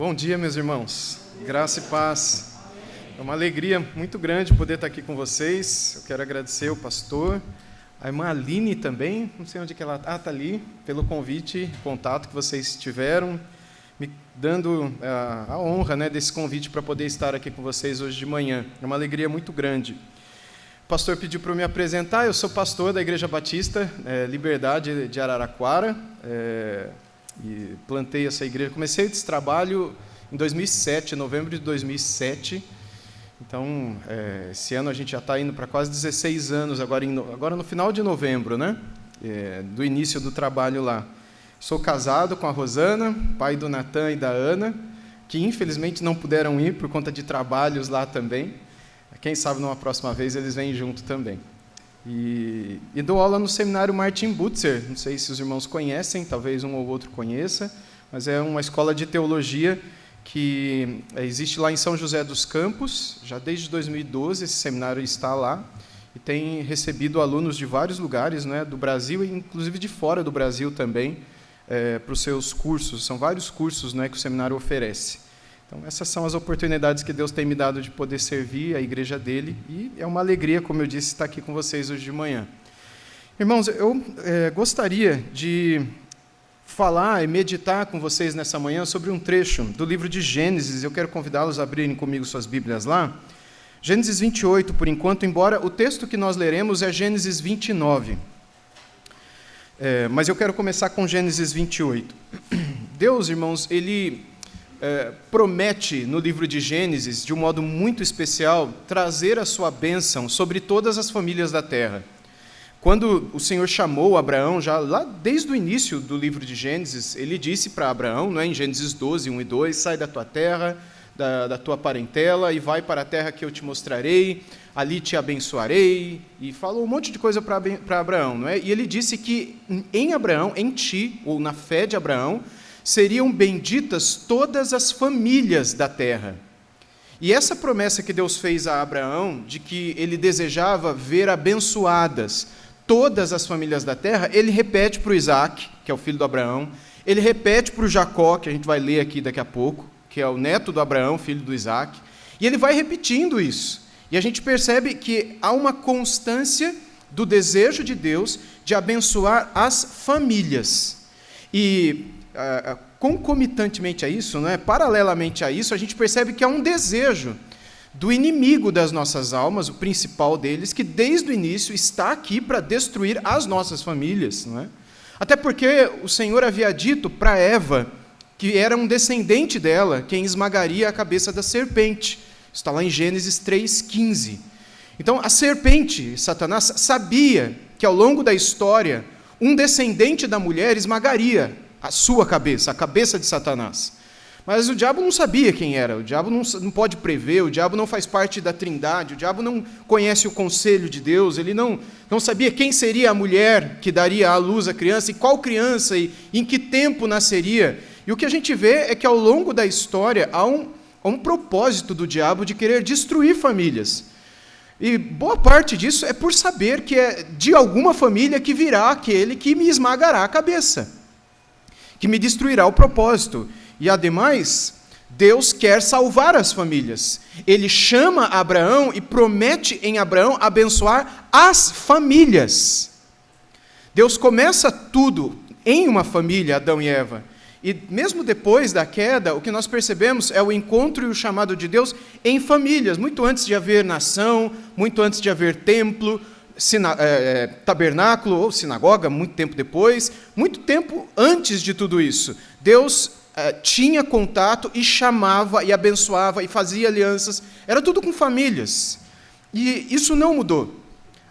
Bom dia, meus irmãos. Graça e paz. É uma alegria muito grande poder estar aqui com vocês. Eu quero agradecer ao pastor, a irmã Aline também, não sei onde que ela está, está ali, pelo convite, contato que vocês tiveram, me dando a honra desse convite para poder estar aqui com vocês hoje de manhã. É uma alegria muito grande. O pastor pediu para eu me apresentar. Eu sou pastor da Igreja Batista Liberdade de Araraquara, e plantei essa igreja. Comecei esse trabalho em 2007, novembro de 2007. Então, esse ano a gente já está indo para quase 16 anos, agora no final de novembro, do início do trabalho lá. Sou casado com a Rosana, pai do Natan e da Ana, que infelizmente não puderam ir por conta de trabalhos lá também. Quem sabe numa próxima vez eles vêm junto também. E dou aula no seminário Martin Butzer, não sei se os irmãos conhecem, talvez um ou outro conheça, mas é uma escola de teologia que existe lá em São José dos Campos. Já desde 2012 esse seminário está lá e tem recebido alunos de vários lugares, do Brasil e inclusive de fora do Brasil também, para os seus cursos. São vários cursos que o seminário oferece. Então, essas são as oportunidades que Deus tem me dado de poder servir a igreja dele, e é uma alegria, como eu disse, estar aqui com vocês hoje de manhã. Irmãos, eu gostaria de falar e meditar com vocês nessa manhã sobre um trecho do livro de Gênesis. Eu quero convidá-los a abrirem comigo suas Bíblias lá. Gênesis 28, por enquanto, embora o texto que nós leremos é Gênesis 29. Mas eu quero começar com Gênesis 28. Deus, irmãos, ele promete no livro de Gênesis, de um modo muito especial, trazer a sua bênção sobre todas as famílias da terra. Quando o Senhor chamou Abraão, já lá desde o início do livro de Gênesis, ele disse para Abraão, em Gênesis 12, 1 e 2, sai da tua terra, da tua parentela, e vai para a terra que eu te mostrarei, ali te abençoarei, e falou um monte de coisa para Abraão. E ele disse que em Abraão, em ti, ou na fé de Abraão, seriam benditas todas as famílias da terra. E essa promessa que Deus fez a Abraão, de que ele desejava ver abençoadas todas as famílias da terra, ele repete para o Isaac, que é o filho do Abraão, ele repete para o Jacó, que a gente vai ler aqui daqui a pouco, que é o neto do Abraão, filho do Isaac, e ele vai repetindo isso. E a gente percebe que há uma constância do desejo de Deus de abençoar as famílias. E concomitantemente a isso, paralelamente a isso, a gente percebe que há um desejo do inimigo das nossas almas, o principal deles, que desde o início está aqui para destruir as nossas famílias. Até porque o Senhor havia dito para Eva que era um descendente dela quem esmagaria a cabeça da serpente. Está lá em Gênesis 3,15. Então, a serpente, Satanás, sabia que ao longo da história, um descendente da mulher esmagaria a sua cabeça, a cabeça de Satanás. Mas o diabo não sabia quem era, o diabo não pode prever, o diabo não faz parte da Trindade, o diabo não conhece o conselho de Deus, ele não sabia quem seria a mulher que daria à luz a criança, e qual criança, e em que tempo nasceria. E o que a gente vê é que ao longo da história há um propósito do diabo de querer destruir famílias. E boa parte disso é por saber que é de alguma família que virá aquele que me esmagará a cabeça, que me destruirá o propósito. E, ademais, Deus quer salvar as famílias. Ele chama Abraão e promete em Abraão abençoar as famílias. Deus começa tudo em uma família, Adão e Eva. E mesmo depois da queda, o que nós percebemos é o encontro e o chamado de Deus em famílias. Muito antes de haver nação, muito antes de haver templo, tabernáculo ou sinagoga, muito tempo depois, muito tempo antes de tudo isso, Deus tinha contato e chamava e abençoava e fazia alianças, era tudo com famílias. E isso não mudou.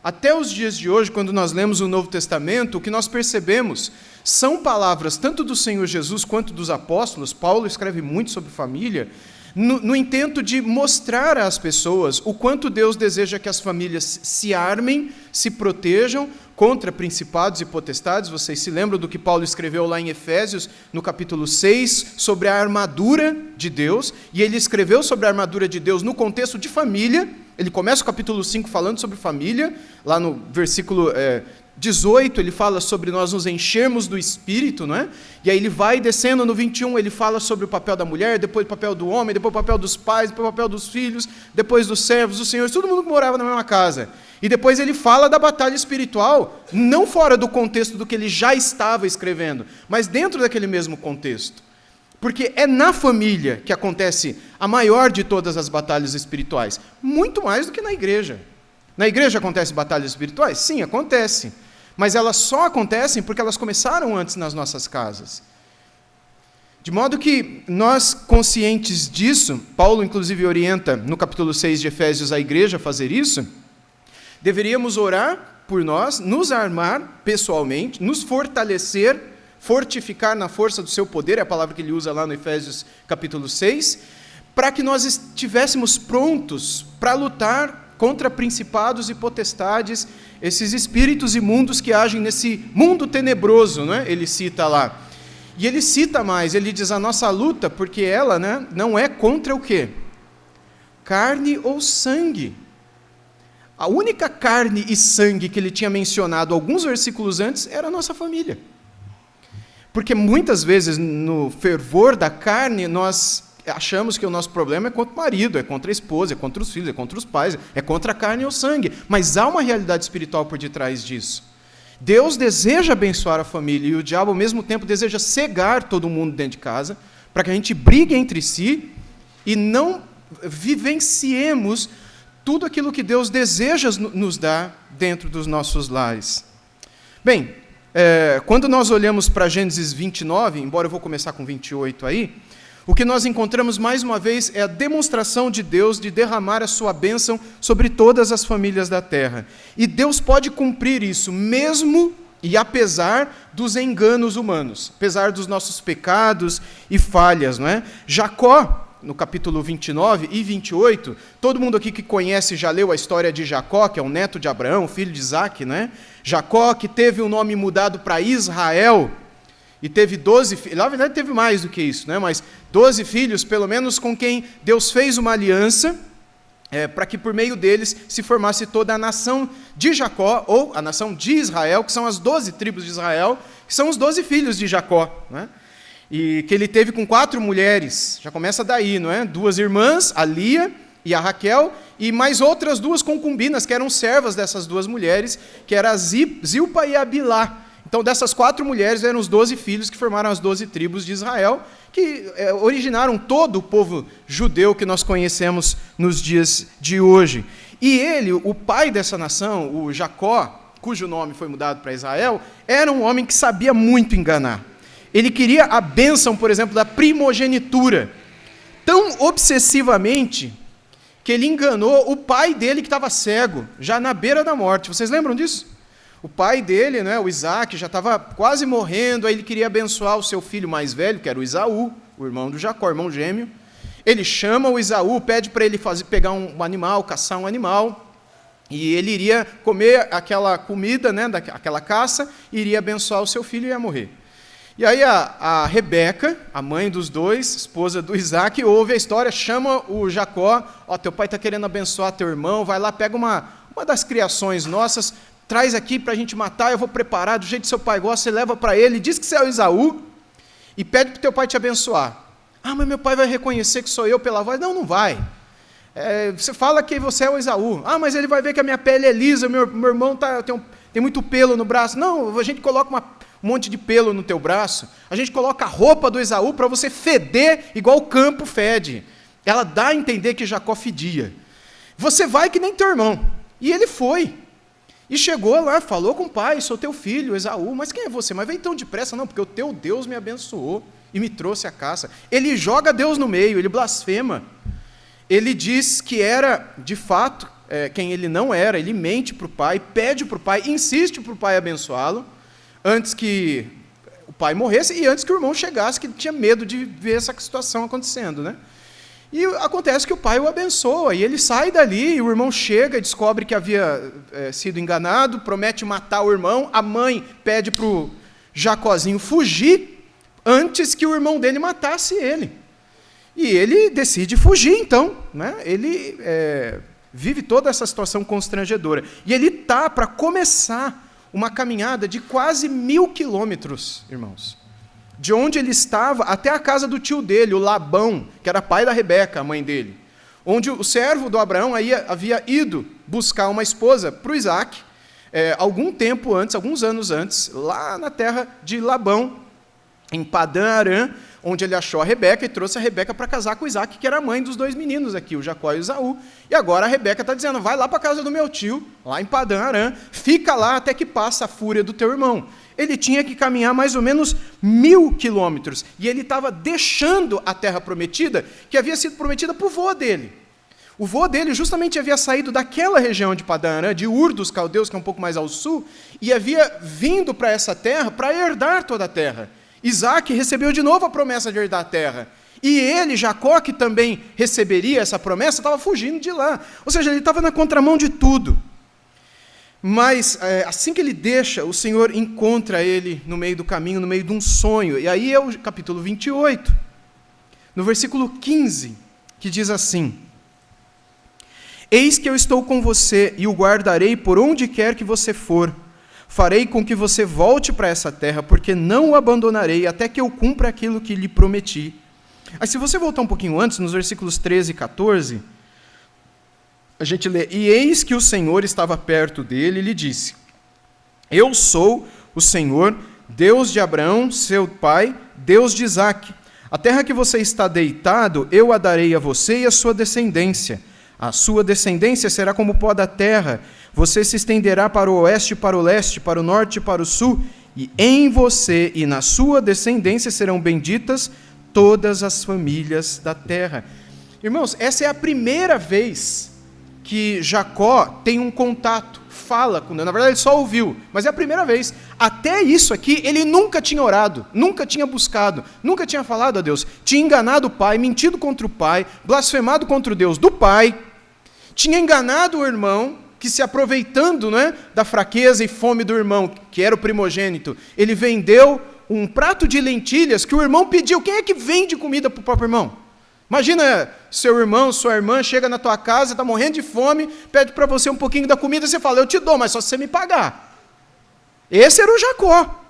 Até os dias de hoje, quando nós lemos o Novo Testamento, o que nós percebemos são palavras tanto do Senhor Jesus quanto dos apóstolos. Paulo escreve muito sobre família, no intento de mostrar às pessoas o quanto Deus deseja que as famílias se armem, se protejam contra principados e potestades. Vocês se lembram do que Paulo escreveu lá em Efésios, no capítulo 6, sobre a armadura de Deus, e ele escreveu sobre a armadura de Deus no contexto de família, Ele começa o capítulo 5 falando sobre família, lá no versículo 18 ele fala sobre nós nos enchermos do Espírito, não é? E aí ele vai descendo no 21, ele fala sobre o papel da mulher, depois o papel do homem, depois o papel dos pais, depois o papel dos filhos, depois dos servos, dos senhores, todo mundo que morava na mesma casa. E depois ele fala da batalha espiritual, não fora do contexto do que ele já estava escrevendo, mas dentro daquele mesmo contexto. Porque é na família que acontece a maior de todas as batalhas espirituais, muito mais do que na igreja. Na igreja acontecem batalhas espirituais? Sim, acontece. Mas elas só acontecem porque elas começaram antes nas nossas casas. De modo que nós, conscientes disso, Paulo inclusive orienta no capítulo 6 de Efésios a igreja a fazer isso, deveríamos orar por nós, nos armar pessoalmente, nos fortalecer, fortificar na força do seu poder, é a palavra que ele usa lá no Efésios capítulo 6, para que nós estivéssemos prontos para lutar contra principados e potestades, esses espíritos imundos que agem nesse mundo tenebroso, né? Ele cita lá. E ele cita mais, ele diz a nossa luta, porque ela, né, não é contra o quê? Carne ou sangue. A única carne e sangue que ele tinha mencionado alguns versículos antes era a nossa família. Porque muitas vezes, no fervor da carne, nós achamos que o nosso problema é contra o marido, é contra a esposa, é contra os filhos, é contra os pais, é contra a carne e o sangue. Mas há uma realidade espiritual por detrás disso. Deus deseja abençoar a família e o diabo, ao mesmo tempo, deseja cegar todo mundo dentro de casa, para que a gente brigue entre si e não vivenciemos tudo aquilo que Deus deseja nos dar dentro dos nossos lares. Bem, quando nós olhamos para Gênesis 29, embora eu vou começar com 28 aí, o que nós encontramos, mais uma vez, é a demonstração de Deus de derramar a sua bênção sobre todas as famílias da terra. E Deus pode cumprir isso, mesmo e apesar dos enganos humanos, apesar dos nossos pecados e falhas, não é? Jacó, no capítulo 29 e 28, todo mundo aqui que conhece já leu a história de Jacó, que é o neto de Abraão, filho de Isaac, não é? Jacó, que teve o nome mudado para Israel, e teve 12 filhos, na verdade teve mais do que isso, né? Mas 12 filhos, pelo menos, com quem Deus fez uma aliança, para que por meio deles se formasse toda a nação de Jacó, ou a nação de Israel, que são as 12 tribos de Israel, que são os 12 filhos de Jacó, né? E que ele teve com 4 mulheres, já começa daí, não é? 2 irmãs, a Lia e a Raquel, e mais outras 2 concubinas, que eram servas dessas 2 mulheres, que eram a Zilpa e a Bilá. Então, dessas 4 mulheres eram os 12 filhos que formaram as 12 tribos de Israel, que originaram todo o povo judeu que nós conhecemos nos dias de hoje. E ele, o pai dessa nação, o Jacó, cujo nome foi mudado para Israel, era um homem que sabia muito enganar. Ele queria a bênção, por exemplo, da primogenitura, tão obsessivamente que ele enganou o pai dele que estava cego, já na beira da morte. Vocês lembram disso? O pai dele, né, o Isaac, já estava quase morrendo, aí ele queria abençoar o seu filho mais velho, que era o Esaú, o irmão do Jacó, irmão gêmeo. Ele chama o Esaú, pede para ele pegar um animal, caçar um animal, e ele iria comer aquela comida, né, aquela caça, e iria abençoar o seu filho e ia morrer. E aí a Rebeca, a mãe dos dois, esposa do Isaac, ouve a história, chama o Jacó, teu pai está querendo abençoar teu irmão, vai lá, pega uma das criações nossas, traz aqui para a gente matar, eu vou preparar do jeito que seu pai gosta, você leva para ele, diz que você é o Esaú, e pede para o teu pai te abençoar. Mas meu pai vai reconhecer que sou eu pela voz. Não vai. Você fala que você é o Esaú. Mas ele vai ver que a minha pele é lisa, meu irmão tem muito pelo no braço. Não, a gente coloca um monte de pelo no teu braço, a gente coloca a roupa do Esaú para você feder igual o campo fede. Ela dá a entender que Jacó fedia. Você vai que nem teu irmão. E ele foi. E chegou lá, falou com o pai, sou teu filho, Esaú. Mas quem é você? Mas veio tão depressa? Não, porque o teu Deus me abençoou e me trouxe a caça. Ele joga Deus no meio, ele blasfema. Ele diz que era, de fato, quem ele não era. Ele mente para o pai, pede para o pai, insiste para o pai abençoá-lo, antes que o pai morresse e antes que o irmão chegasse, que ele tinha medo de ver essa situação acontecendo, né? E acontece que o pai o abençoa, e ele sai dali, e o irmão chega e descobre que havia sido enganado, promete matar o irmão, a mãe pede para o Jacózinho fugir, antes que o irmão dele matasse ele. E ele decide fugir, então, né? Ele vive toda essa situação constrangedora. E ele está para começar uma caminhada de quase 1.000 quilômetros, irmãos. De onde ele estava até a casa do tio dele, o Labão, que era pai da Rebeca, a mãe dele. Onde o servo do Abraão havia ido buscar uma esposa para o Isaac, alguns anos antes, lá na terra de Labão, em Padã Arã, onde ele achou a Rebeca e trouxe a Rebeca para casar com Isaac, que era a mãe dos 2 meninos aqui, o Jacó e o Esaú. E agora a Rebeca está dizendo, vai lá para a casa do meu tio, lá em Padã Arã, fica lá até que passa a fúria do teu irmão. Ele tinha que caminhar mais ou menos 1.000 quilômetros, e ele estava deixando a terra prometida, que havia sido prometida para o vô dele. O vô dele justamente havia saído daquela região de Padã Arã, de Ur dos Caldeus, que é um pouco mais ao sul, e havia vindo para essa terra para herdar toda a terra. Isaac recebeu de novo a promessa de herdar a terra. E ele, Jacó, que também receberia essa promessa, estava fugindo de lá. Ou seja, ele estava na contramão de tudo. Mas, assim que ele deixa, o Senhor encontra ele no meio do caminho, no meio de um sonho. E aí é o capítulo 28, no versículo 15, que diz assim: Eis que eu estou com você e o guardarei por onde quer que você for. Farei com que você volte para essa terra, porque não o abandonarei até que eu cumpra aquilo que lhe prometi. Aí, se você voltar um pouquinho antes, nos versículos 13 e 14, a gente lê: E eis que o Senhor estava perto dele e lhe disse: Eu sou o Senhor, Deus de Abraão, seu pai, Deus de Isaque. A terra que você está deitado, eu a darei a você e a sua descendência. A sua descendência será como o pó da terra. Você se estenderá para o oeste e para o leste, para o norte e para o sul, e em você e na sua descendência serão benditas todas as famílias da terra. Irmãos, essa é a primeira vez que Jacó tem um contato, fala com Deus. Na verdade, ele só ouviu, mas é a primeira vez. Até isso aqui, ele nunca tinha orado, nunca tinha buscado, nunca tinha falado a Deus. Tinha enganado o pai, mentido contra o pai, blasfemado contra o Deus do pai, tinha enganado o irmão, que se aproveitando, da fraqueza e fome do irmão, que era o primogênito, ele vendeu um prato de lentilhas que o irmão pediu. Quem é que vende comida para o próprio irmão? Imagina, seu irmão, sua irmã chega na tua casa, está morrendo de fome, pede para você um pouquinho da comida, você fala, eu te dou, mas só se você me pagar. Esse era o Jacó.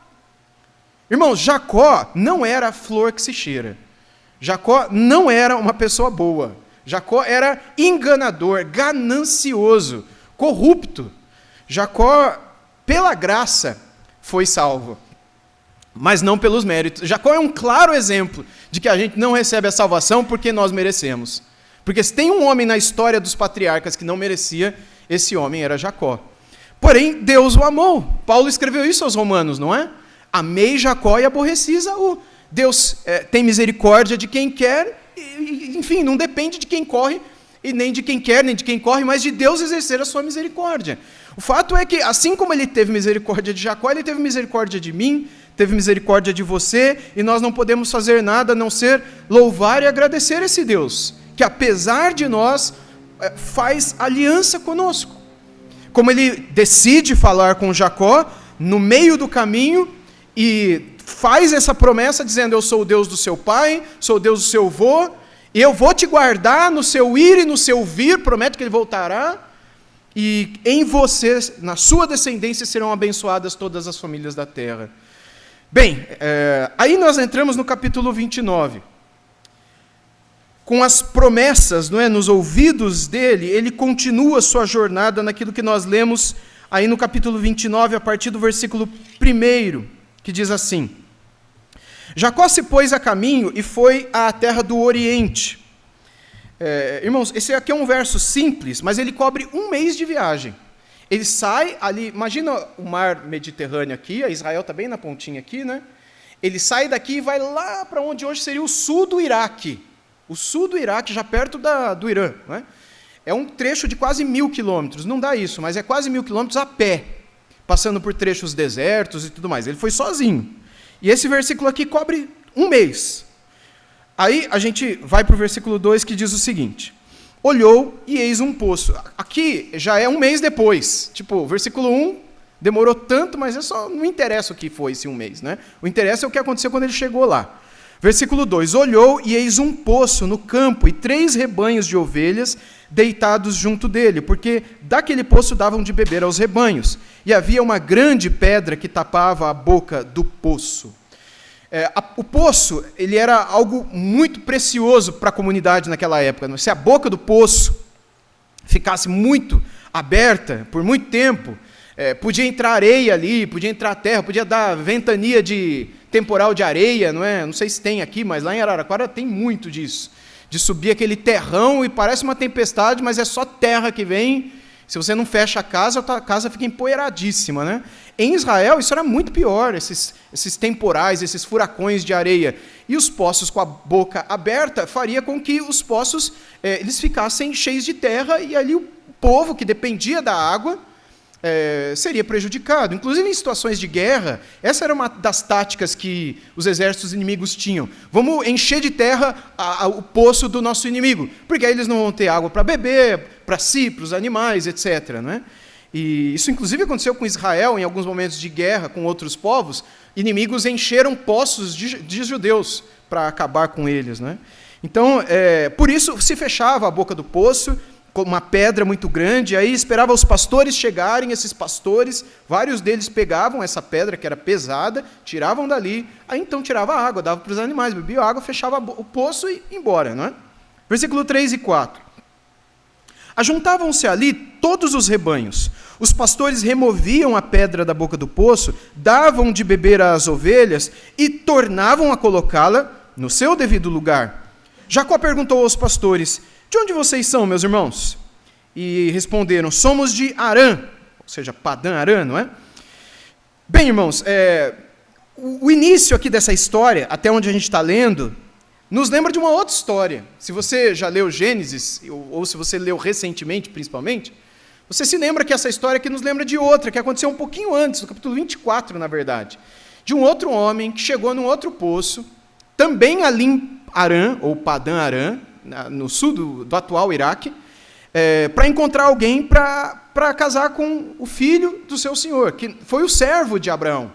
Irmãos, Jacó não era a flor que se cheira. Jacó não era uma pessoa boa. Jacó era enganador, ganancioso, corrupto. Jacó, pela graça, foi salvo, mas não pelos méritos. Jacó é um claro exemplo de que a gente não recebe a salvação porque nós merecemos. Porque se tem um homem na história dos patriarcas que não merecia, esse homem era Jacó. Porém, Deus o amou. Paulo escreveu isso aos Romanos, não é? Amei Jacó e aborreci Esaú. Deus tem misericórdia de quem quer, enfim, não depende de quem corre, e nem de quem quer, nem de quem corre, mas de Deus exercer a sua misericórdia. O fato é que, assim como ele teve misericórdia de Jacó, ele teve misericórdia de mim, teve misericórdia de você, e nós não podemos fazer nada a não ser louvar e agradecer esse Deus, que apesar de nós, faz aliança conosco. Como ele decide falar com Jacó, no meio do caminho, e faz essa promessa dizendo, eu sou o Deus do seu pai, sou o Deus do seu avô, e eu vou te guardar no seu ir e no seu vir, prometo que ele voltará, e em você, na sua descendência, serão abençoadas todas as famílias da terra. Bem, aí nós entramos no capítulo 29. Com as promessas, nos ouvidos dele, ele continua sua jornada naquilo que nós lemos aí no capítulo 29, a partir do versículo 1, que diz assim: Jacó se pôs a caminho e foi à terra do Oriente. Irmãos, esse aqui é um verso simples, mas ele cobre um mês de viagem. Ele sai ali, imagina o mar Mediterrâneo aqui, a Israel está bem na pontinha aqui, Ele sai daqui e vai lá para onde hoje seria o sul do Iraque. O sul do Iraque, já perto do Irã. É um trecho de quase 1.000 quilômetros, não dá isso, mas é quase 1.000 quilômetros a pé, passando por trechos desertos e tudo mais. Ele foi sozinho. E esse versículo aqui cobre um mês. Aí a gente vai para o versículo 2, que diz o seguinte: olhou e eis um poço. Aqui já é um mês depois. O versículo 1 demorou tanto, mas não interessa o que foi esse um mês. O interessa é o que aconteceu quando ele chegou lá. Versículo 2: olhou e eis um poço no campo e 3 rebanhos de ovelhas deitados junto dele, porque daquele poço davam de beber aos rebanhos. E havia uma grande pedra que tapava a boca do poço. O poço, ele era algo muito precioso para a comunidade naquela época. Se a boca do poço ficasse muito aberta por muito tempo, podia entrar areia ali, podia entrar terra, podia dar ventania de temporal de areia, não é? Não sei se tem aqui, mas lá em Araraquara tem muito disso. De subir aquele terrão e parece uma tempestade, mas é só terra que vem. Se você não fecha a casa fica empoeiradíssima, né? Em Israel, isso era muito pior, esses temporais, esses furacões de areia. E os poços com a boca aberta faria com que os poços eles ficassem cheios de terra, e ali o povo que dependia da água seria prejudicado. Inclusive em situações de guerra, essa era uma das táticas que os exércitos inimigos tinham. Vamos encher de terra o poço do nosso inimigo, porque aí eles não vão ter água para beber, para si, para os animais, etc. Não é? E isso inclusive aconteceu com Israel em alguns momentos de guerra com outros povos. Inimigos encheram poços de judeus para acabar com eles. Não é? Então, por isso se fechava a boca do poço com uma pedra muito grande, aí esperava os pastores chegarem. Esses pastores, vários deles pegavam essa pedra que era pesada, tiravam dali, aí então tirava a água, dava para os animais, bebia água, fechava o poço e ia embora. Não é? Versículo 3 e 4. Ajuntavam-se ali todos os rebanhos. Os pastores removiam a pedra da boca do poço, davam de beber às ovelhas e tornavam a colocá-la no seu devido lugar. Jacó perguntou aos pastores: de onde vocês são, meus irmãos? E responderam: somos de Arã, ou seja, Padã Arã, não é? Bem, irmãos, o início aqui dessa história, até onde a gente está lendo, nos lembra de uma outra história. Se você já leu Gênesis, ou se você leu recentemente, principalmente, você se lembra que essa história aqui nos lembra de outra, que aconteceu um pouquinho antes, no capítulo 24, na verdade, de um outro homem que chegou num outro poço, também ali em Arã, ou Padã Arã, no sul do atual Iraque, para encontrar alguém para casar com o filho do seu senhor, que foi o servo de Abraão.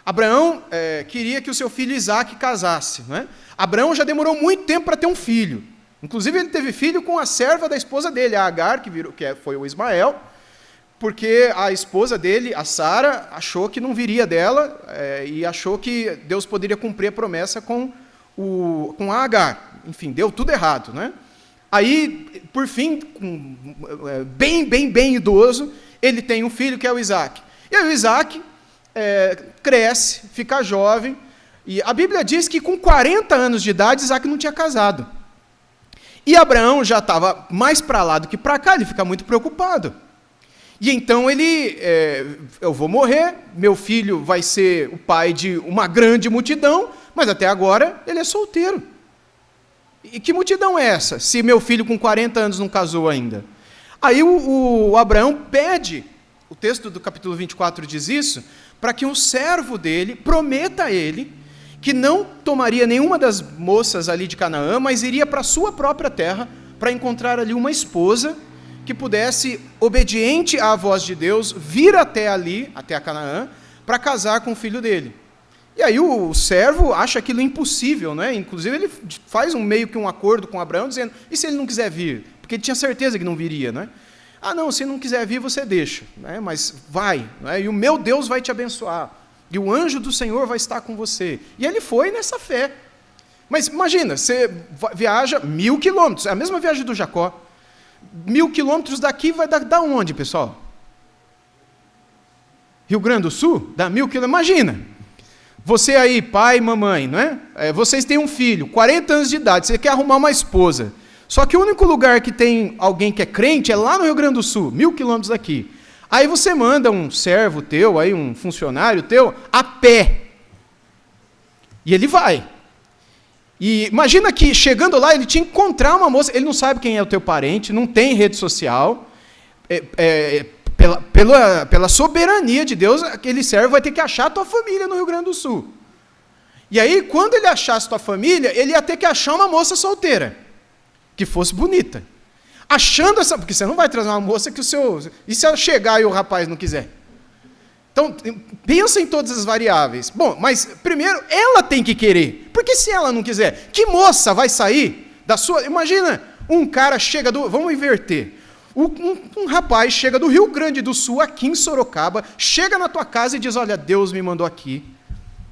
Abraão queria que o seu filho Isaque casasse. Não é? Abraão já demorou muito tempo para ter um filho. Inclusive, ele teve filho com a serva da esposa dele, a Agar, que foi o Ismael, porque a esposa dele, a Sara, achou que não viria dela e achou que Deus poderia cumprir a promessa com a Agar. Enfim, deu tudo errado. Né? Aí, por fim, bem idoso, ele tem um filho que é o Isaque. E aí o Isaque cresce, fica jovem, e a Bíblia diz que com 40 anos de idade, Isaque não tinha casado. E Abraão já estava mais para lá do que para cá, ele fica muito preocupado. E então eu vou morrer, meu filho vai ser o pai de uma grande multidão, mas até agora ele é solteiro. E que multidão é essa, se meu filho com 40 anos não casou ainda? Aí o Abraão pede, o texto do capítulo 24 diz isso, para que um servo dele prometa a ele que não tomaria nenhuma das moças ali de Canaã, mas iria para a sua própria terra para encontrar ali uma esposa que pudesse, obediente à voz de Deus, vir até ali, até a Canaã, para casar com o filho dele. E aí o servo acha aquilo impossível, né? Inclusive ele faz meio que um acordo com Abraão, dizendo: e se ele não quiser vir? Porque ele tinha certeza que não viria, né? Ah, não, se não quiser vir, você deixa, né? Mas vai, né? E o meu Deus vai te abençoar, e o anjo do Senhor vai estar com você. E ele foi nessa fé. Mas imagina, você viaja 1.000 quilômetros, é a mesma viagem do Jacó. 1.000 quilômetros daqui vai dar onde, pessoal? Rio Grande do Sul? Dá 1.000 quilômetros, imagina. Você aí, pai e mamãe, não é? Vocês têm um filho, 40 anos de idade, você quer arrumar uma esposa. Só que o único lugar que tem alguém que é crente é lá no Rio Grande do Sul, 1.000 quilômetros daqui. Aí você manda um servo teu, aí um funcionário teu, a pé. E ele vai. E imagina que, chegando lá, ele tinha que encontrar uma moça, ele não sabe quem é o teu parente, não tem rede social, pela soberania de Deus, aquele servo vai ter que achar a tua família no Rio Grande do Sul. E aí, quando ele achasse a tua família, ele ia ter que achar uma moça solteira, que fosse bonita. Achando essa... Porque você não vai trazer uma moça que o seu... E se ela chegar e o rapaz não quiser? Então, pensa em todas as variáveis. Bom, mas primeiro ela tem que querer. Porque se ela não quiser, que moça vai sair da sua... Imagina, um cara chega do... Vamos inverter. Um rapaz chega do Rio Grande do Sul, aqui em Sorocaba, chega na tua casa e diz, olha, Deus me mandou aqui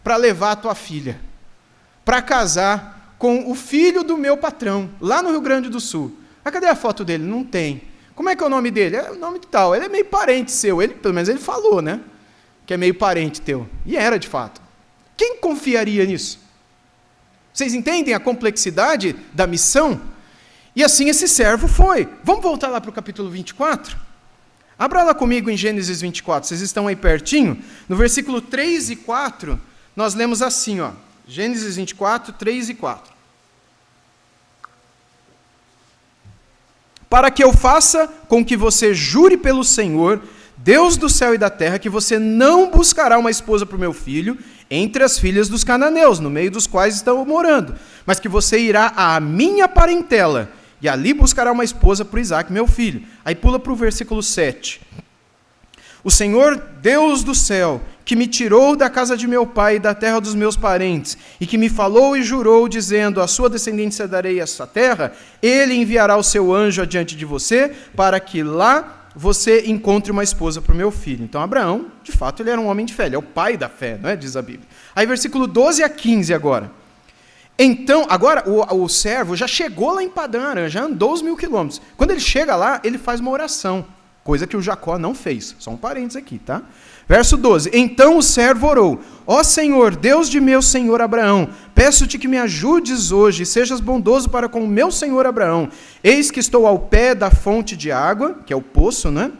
para levar a tua filha, para casar com o filho do meu patrão, lá no Rio Grande do Sul. Ah, cadê a foto dele? Não tem. Como é que é o nome dele? É o nome de tal. Ele é meio parente seu. Pelo menos ele falou, né? Que é meio parente teu. E era, de fato. Quem confiaria nisso? Vocês entendem a complexidade da missão? E assim esse servo foi. Vamos voltar lá para o capítulo 24? Abra lá comigo em Gênesis 24. Vocês estão aí pertinho? No versículo 3 e 4, nós lemos assim, ó. Gênesis 24, 3 e 4. Para que eu faça com que você jure pelo Senhor, Deus do céu e da terra, que você não buscará uma esposa para o meu filho entre as filhas dos cananeus, no meio dos quais estão morando, mas que você irá à minha parentela, e ali buscará uma esposa para Isaque, meu filho. Aí pula para o versículo 7. O Senhor, Deus do céu, que me tirou da casa de meu pai e da terra dos meus parentes, e que me falou e jurou, dizendo, a sua descendência darei essa terra, ele enviará o seu anjo adiante de você, para que lá você encontre uma esposa para o meu filho. Então Abraão, de fato, ele era um homem de fé, ele é o pai da fé, não é? Diz a Bíblia. Aí versículo 12 a 15 agora. Então, agora o servo já chegou lá em Padã Arã, já andou os 1.000 quilômetros. Quando ele chega lá, ele faz uma oração, coisa que o Jacó não fez. Só um parênteses aqui, tá? Verso 12. Então o servo orou, ó Senhor, Deus de meu senhor Abraão, peço-te que me ajudes hoje, e sejas bondoso para com o meu senhor Abraão. Eis que estou ao pé da fonte de água, que é o poço, né?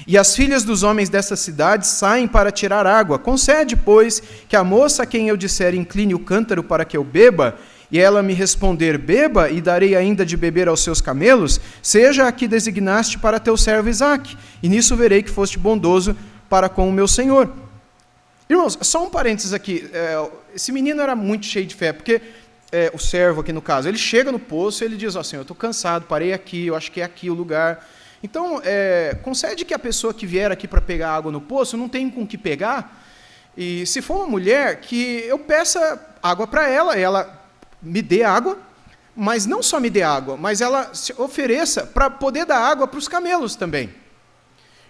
E as filhas dos homens dessa cidade saem para tirar água. Concede, pois, que a moça a quem eu disser incline o cântaro para que eu beba, e ela me responder, beba, e darei ainda de beber aos seus camelos, seja a que designaste para teu servo Isaque, e nisso verei que foste bondoso para com o meu senhor. Irmãos, só um parênteses aqui. Esse menino era muito cheio de fé, porque o servo aqui no caso, ele chega no poço e ele diz, ó Senhor, eu estou cansado, parei aqui, eu acho que é aqui o lugar. Então, concede que a pessoa que vier aqui para pegar água no poço não tem com o que pegar, e se for uma mulher, que eu peça água para ela, ela me dê água, mas não só me dê água, mas ela se ofereça para poder dar água para os camelos também.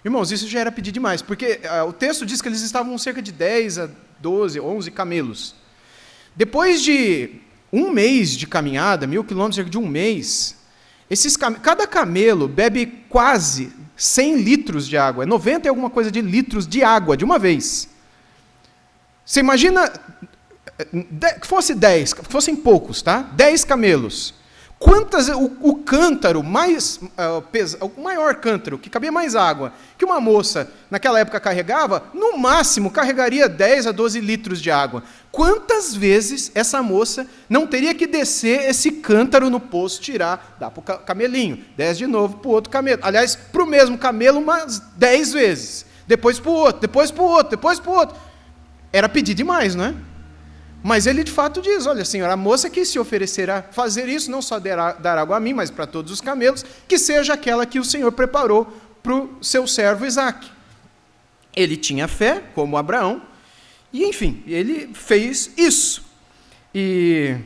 Irmãos, isso já era pedir demais, porque o texto diz que eles estavam cerca de 10 a 12, 11 camelos. Depois de um mês de caminhada, 1.000 quilômetros, cerca de um mês, cada camelo bebe quase 100 litros de água, 90 e alguma coisa de litros de água, de uma vez. Você imagina que fosse 10, que fossem poucos, tá? 10 camelos. Quantas, o cântaro o maior cântaro, que cabia mais água, que uma moça naquela época carregava, no máximo carregaria 10 a 12 litros de água. Quantas vezes essa moça não teria que descer esse cântaro no poço, tirar, dar para o camelinho, 10 de novo para o outro camelo. Aliás, para o mesmo camelo umas 10 vezes. Depois para o outro, depois para o outro, depois para o outro. Era pedir demais, não é? Mas ele de fato diz, olha Senhor, a moça que se oferecerá fazer isso, não só dar água a mim, mas para todos os camelos, que seja aquela que o Senhor preparou para o seu servo Isaque. Ele tinha fé, como Abraão, e enfim, ele fez isso. E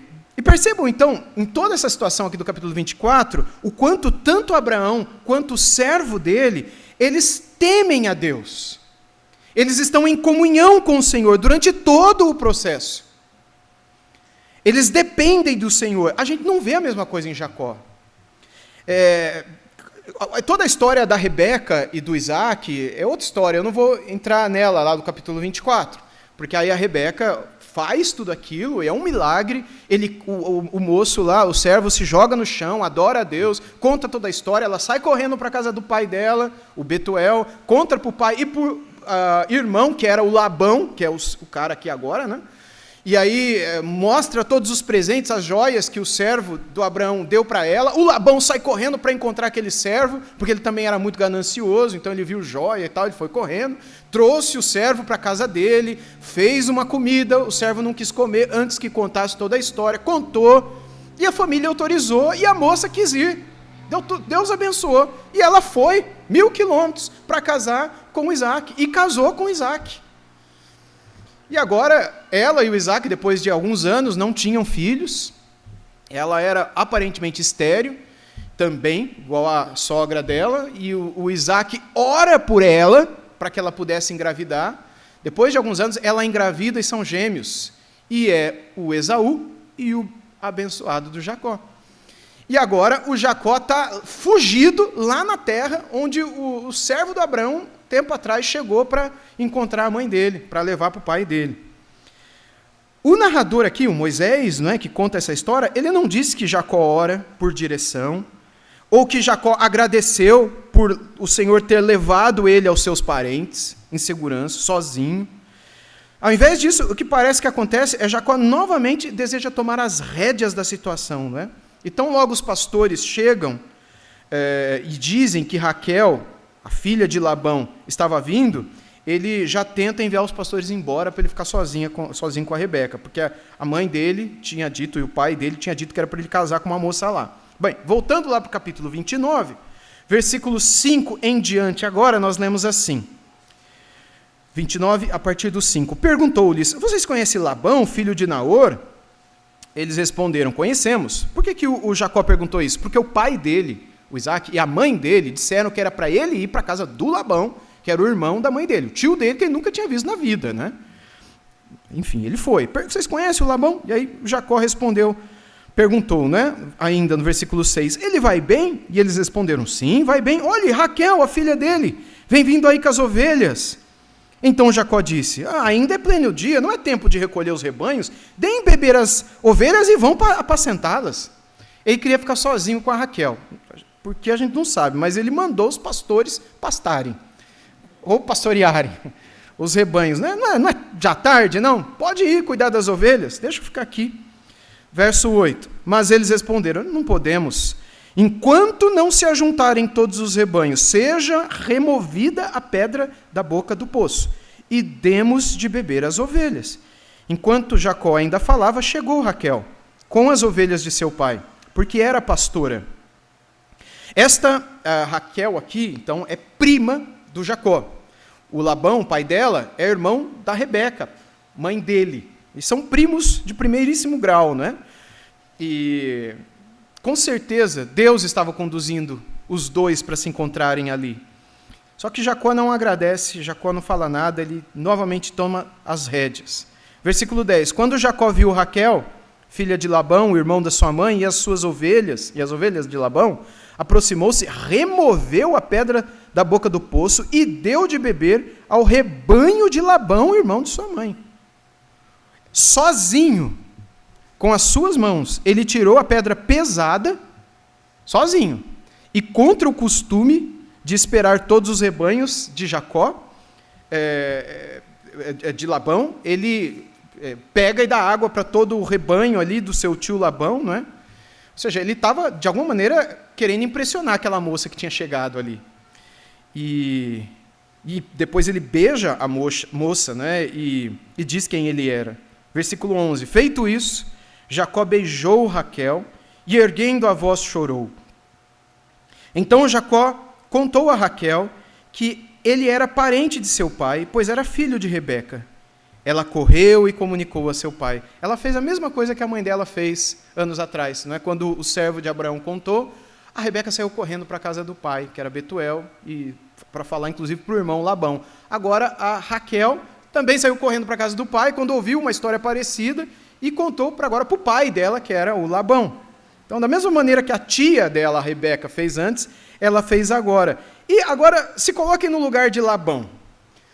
percebam então, em toda essa situação aqui do capítulo 24, o quanto tanto Abraão quanto o servo dele, eles temem a Deus. Eles estão em comunhão com o Senhor durante todo o processo. Eles dependem do Senhor. A gente não vê a mesma coisa em Jacó. Toda a história da Rebeca e do Isaque é outra história. Eu não vou entrar nela lá do capítulo 24, porque aí a Rebeca faz tudo aquilo, é um milagre. O moço lá, o servo, se joga no chão, adora a Deus, conta toda a história. Ela sai correndo para a casa do pai dela, o Betuel, conta para o pai e para o irmão, que era o Labão, que é o cara aqui agora, né? E aí mostra todos os presentes, as joias que o servo do Abraão deu para ela. O Labão sai correndo para encontrar aquele servo, porque ele também era muito ganancioso, então ele viu joia e tal, ele foi correndo, trouxe o servo para a casa dele, fez uma comida, o servo não quis comer antes que contasse toda a história, contou, e a família autorizou, e a moça quis ir. Deus abençoou. E ela foi 1.000 quilômetros para casar com Isaac. E casou com Isaac. E agora, ela e o Isaac, depois de alguns anos, não tinham filhos. Ela era aparentemente estéril, também, igual a sogra dela. E o Isaac ora por ela, para que ela pudesse engravidar. Depois de alguns anos, ela engravida e são gêmeos. E é o Esaú e o abençoado do Jacó. E agora o Jacó está fugido lá na terra, onde o servo do Abraão, tempo atrás, chegou para encontrar a mãe dele, para levar para o pai dele. O narrador aqui, o Moisés, não é, que conta essa história, ele não disse que Jacó ora por direção, ou que Jacó agradeceu por o Senhor ter levado ele aos seus parentes, em segurança, sozinho. Ao invés disso, o que parece que acontece é Jacó novamente deseja tomar as rédeas da situação, não é? Então, logo os pastores chegam e dizem que Raquel, a filha de Labão, estava vindo, ele já tenta enviar os pastores embora para ele ficar sozinho com a Rebeca, porque a mãe dele tinha dito, e o pai dele tinha dito que era para ele casar com uma moça lá. Bem, voltando lá para o capítulo 29, versículo 5 em diante, agora nós lemos assim. 29, a partir do 5. Perguntou-lhes, vocês conhecem Labão, filho de Naor? Eles responderam, conhecemos. Por que o Jacó perguntou isso? Porque o pai dele, o Isaac, e a mãe dele disseram que era para ele ir para a casa do Labão, que era o irmão da mãe dele, o tio dele, que ele nunca tinha visto na vida, né? Enfim, ele foi. Vocês conhecem o Labão? E aí Jacó perguntou, né? Ainda no versículo 6, ele vai bem? E eles responderam, sim, vai bem. Olhe, Raquel, a filha dele, vem vindo aí com as ovelhas. Então Jacó disse, ainda é pleno dia, não é tempo de recolher os rebanhos, deem beber as ovelhas e vão apacentá-las. Ele queria ficar sozinho com a Raquel, porque a gente não sabe, mas ele mandou os pastores pastarem, ou pastorearem os rebanhos. Não é já tarde, não? Pode ir cuidar das ovelhas, deixa eu ficar aqui. Verso 8, mas eles responderam, não podemos, enquanto não se ajuntarem todos os rebanhos, seja removida a pedra da boca do poço, e demos de beber as ovelhas. Enquanto Jacó ainda falava, chegou Raquel, com as ovelhas de seu pai, porque era pastora. Esta Raquel aqui, então, é prima do Jacó. O Labão, pai dela, é irmão da Rebeca, mãe dele. E são primos de primeiríssimo grau, né? E com certeza Deus estava conduzindo os dois para se encontrarem ali. Só que Jacó não agradece, Jacó não fala nada, ele novamente toma as rédeas. Versículo 10. Quando Jacó viu Raquel, filha de Labão, o irmão da sua mãe, e as suas ovelhas, e as ovelhas de Labão, aproximou-se, removeu a pedra da boca do poço e deu de beber ao rebanho de Labão, o irmão de sua mãe. Sozinho, com as suas mãos, ele tirou a pedra pesada, sozinho, e contra o costume de esperar todos os rebanhos de Jacó, de Labão, ele pega e dá água para todo o rebanho ali do seu tio Labão, não é? Ou seja, ele estava, de alguma maneira, querendo impressionar aquela moça que tinha chegado ali. E depois ele beija a moça, né? E diz quem ele era. Versículo 11. Feito isso, Jacó beijou Raquel e, erguendo a voz, chorou. Então Jacó contou a Raquel que ele era parente de seu pai, pois era filho de Rebeca. Ela correu e comunicou a seu pai. Ela fez a mesma coisa que a mãe dela fez anos atrás. Não é? Quando o servo de Abraão contou, a Rebeca saiu correndo para a casa do pai, que era Betuel, e para falar inclusive para o irmão Labão. Agora a Raquel também saiu correndo para a casa do pai, quando ouviu uma história parecida, e contou agora para o pai dela, que era o Labão. Então, da mesma maneira que a tia dela, a Rebeca, fez antes, ela fez agora. E agora, se coloquem no lugar de Labão.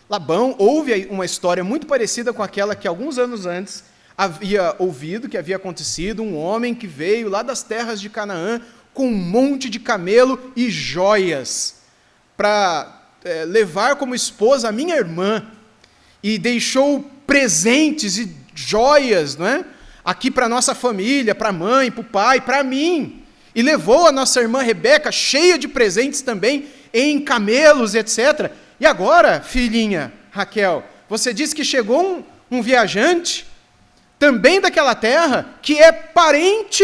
Labão ouve uma história muito parecida com aquela que alguns anos antes havia ouvido, que havia acontecido, um homem que veio lá das terras de Canaã com um monte de camelo e joias para levar como esposa a minha irmã, e deixou presentes e joias, não é? Aqui para a nossa família, para a mãe, para o pai, para mim. E levou a nossa irmã Rebeca, cheia de presentes também, em camelos, etc. E agora, filhinha Raquel, você disse que chegou um viajante, também daquela terra, que é parente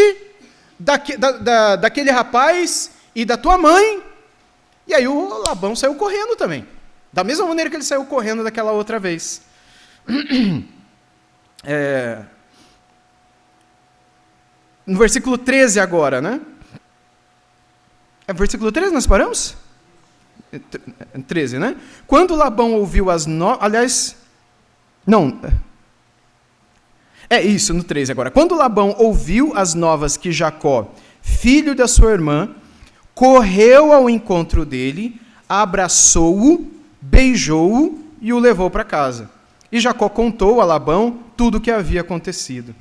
daquele rapaz e da tua mãe. E aí o Labão saiu correndo também. Da mesma maneira que ele saiu correndo daquela outra vez. No versículo 13 agora, né? É versículo 13 nós paramos? 13, né? Quando Labão ouviu as novas... Aliás, não... É isso, no 13 agora. Quando Labão ouviu as novas que Jacó, filho da sua irmã, correu ao encontro dele, abraçou-o, beijou-o e o levou para casa. E Jacó contou a Labão tudo o que havia acontecido.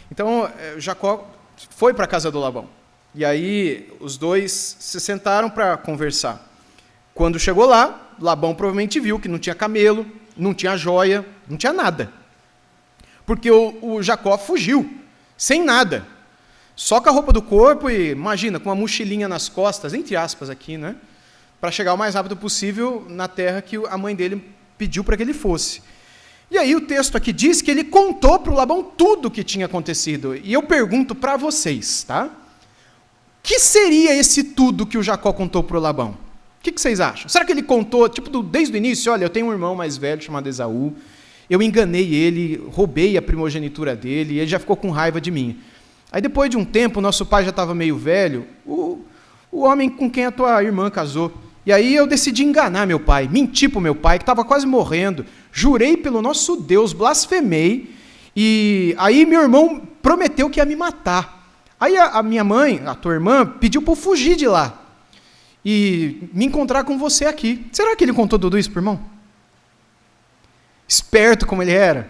Então, Jacó foi para a casa do Labão. E aí, os dois se sentaram para conversar. Quando chegou lá, Labão provavelmente viu que não tinha camelo, não tinha joia, não tinha nada. Porque o Jacó fugiu, sem nada. Só com a roupa do corpo e, imagina, com uma mochilinha nas costas, entre aspas aqui, né? Para chegar o mais rápido possível na terra que a mãe dele pediu para que ele fosse. E aí o texto aqui diz que ele contou para o Labão tudo o que tinha acontecido. E eu pergunto para vocês, tá? O que seria esse tudo que o Jacó contou para o Labão? O que vocês acham? Será que ele contou, desde o início, olha, eu tenho um irmão mais velho chamado Esaú, eu enganei ele, roubei a primogenitura dele, e ele já ficou com raiva de mim. Aí depois de um tempo, nosso pai já estava meio velho, o homem com quem a tua irmã casou. E aí eu decidi enganar meu pai, mentir para o meu pai, que estava quase morrendo, jurei pelo nosso Deus, blasfemei, e aí meu irmão prometeu que ia me matar. Aí a minha mãe, a tua irmã, pediu para eu fugir de lá e me encontrar com você aqui. Será que ele contou tudo isso para o irmão? Esperto como ele era.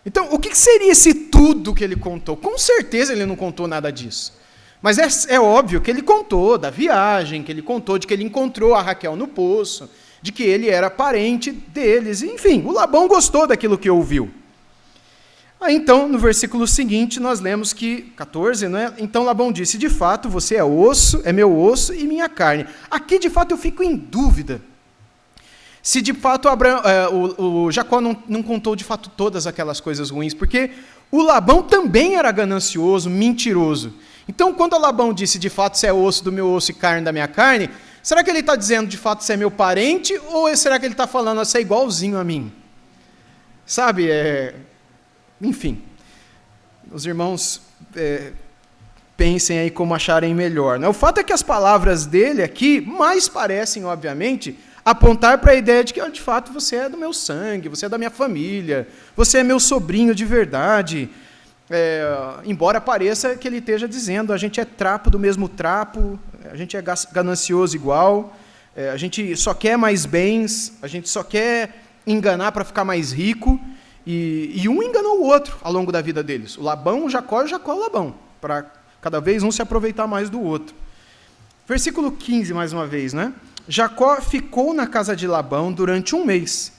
Então, o que seria esse tudo que ele contou? Com certeza ele não contou nada disso. Mas é óbvio que ele contou da viagem, que ele contou de que ele encontrou a Raquel no poço, de que ele era parente deles. Enfim, o Labão gostou daquilo que ouviu. Aí, então, no versículo seguinte, nós lemos que, 14, né? Então Labão disse, de fato, você é osso, é meu osso e minha carne. Aqui, de fato, eu fico em dúvida. Se de fato o Jacó não contou de fato todas aquelas coisas ruins, porque o Labão também era ganancioso, mentiroso. Então, quando o Labão disse, de fato, você é osso do meu osso e carne da minha carne, será que ele está dizendo, de fato, você é meu parente, ou será que ele está falando, você é igualzinho a mim? Sabe, enfim, os irmãos pensem aí como acharem melhor. Né? O fato é que as palavras dele aqui mais parecem, obviamente, apontar para a ideia de que, de fato, você é do meu sangue, você é da minha família, você é meu sobrinho de verdade. Embora pareça que ele esteja dizendo, a gente é trapo do mesmo trapo, a gente é ganancioso igual, a gente só quer mais bens, a gente só quer enganar para ficar mais rico, e um enganou o outro ao longo da vida deles. O Labão, o Jacó, e o Jacó, o Labão, para cada vez um se aproveitar mais do outro. Versículo 15, mais uma vez, né? Jacó ficou na casa de Labão durante 1 mês.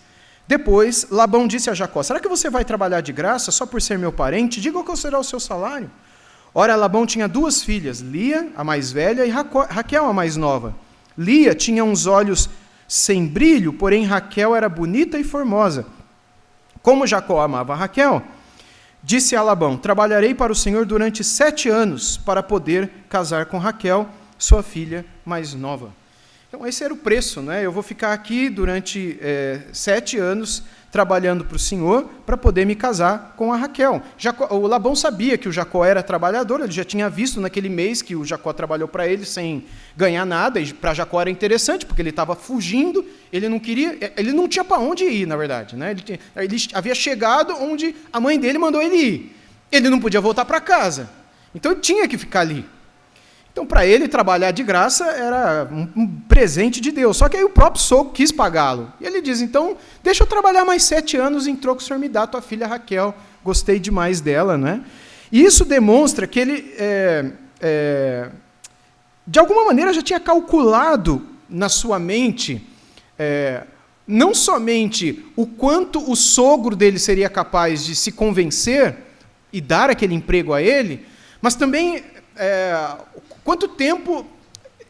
Depois, Labão disse a Jacó, será que você vai trabalhar de graça só por ser meu parente? Diga qual será o seu salário. Ora, Labão tinha 2 filhas, Lia, a mais velha, e Raquel, a mais nova. Lia tinha uns olhos sem brilho, porém Raquel era bonita e formosa. Como Jacó amava Raquel, disse a Labão, trabalharei para o Senhor durante 7 anos para poder casar com Raquel, sua filha mais nova. Então, esse era o preço, né? Eu vou ficar aqui durante 7 anos trabalhando para o Senhor para poder me casar com a Raquel. O Labão sabia que o Jacó era trabalhador, ele já tinha visto naquele mês que o Jacó trabalhou para ele sem ganhar nada, e para Jacó era interessante, porque ele estava fugindo, ele não tinha para onde ir, na verdade. Né? Ele havia chegado onde a mãe dele mandou ele ir. Ele não podia voltar para casa, então ele tinha que ficar ali. Então, para ele, trabalhar de graça era um presente de Deus. Só que aí o próprio sogro quis pagá-lo. E ele diz, então, deixa eu trabalhar mais 7 anos, em troco o senhor me dá a tua filha Raquel. Gostei demais dela, né? E isso demonstra que ele, de alguma maneira, já tinha calculado na sua mente, não somente o quanto o sogro dele seria capaz de se convencer e dar aquele emprego a ele, mas também quanto tempo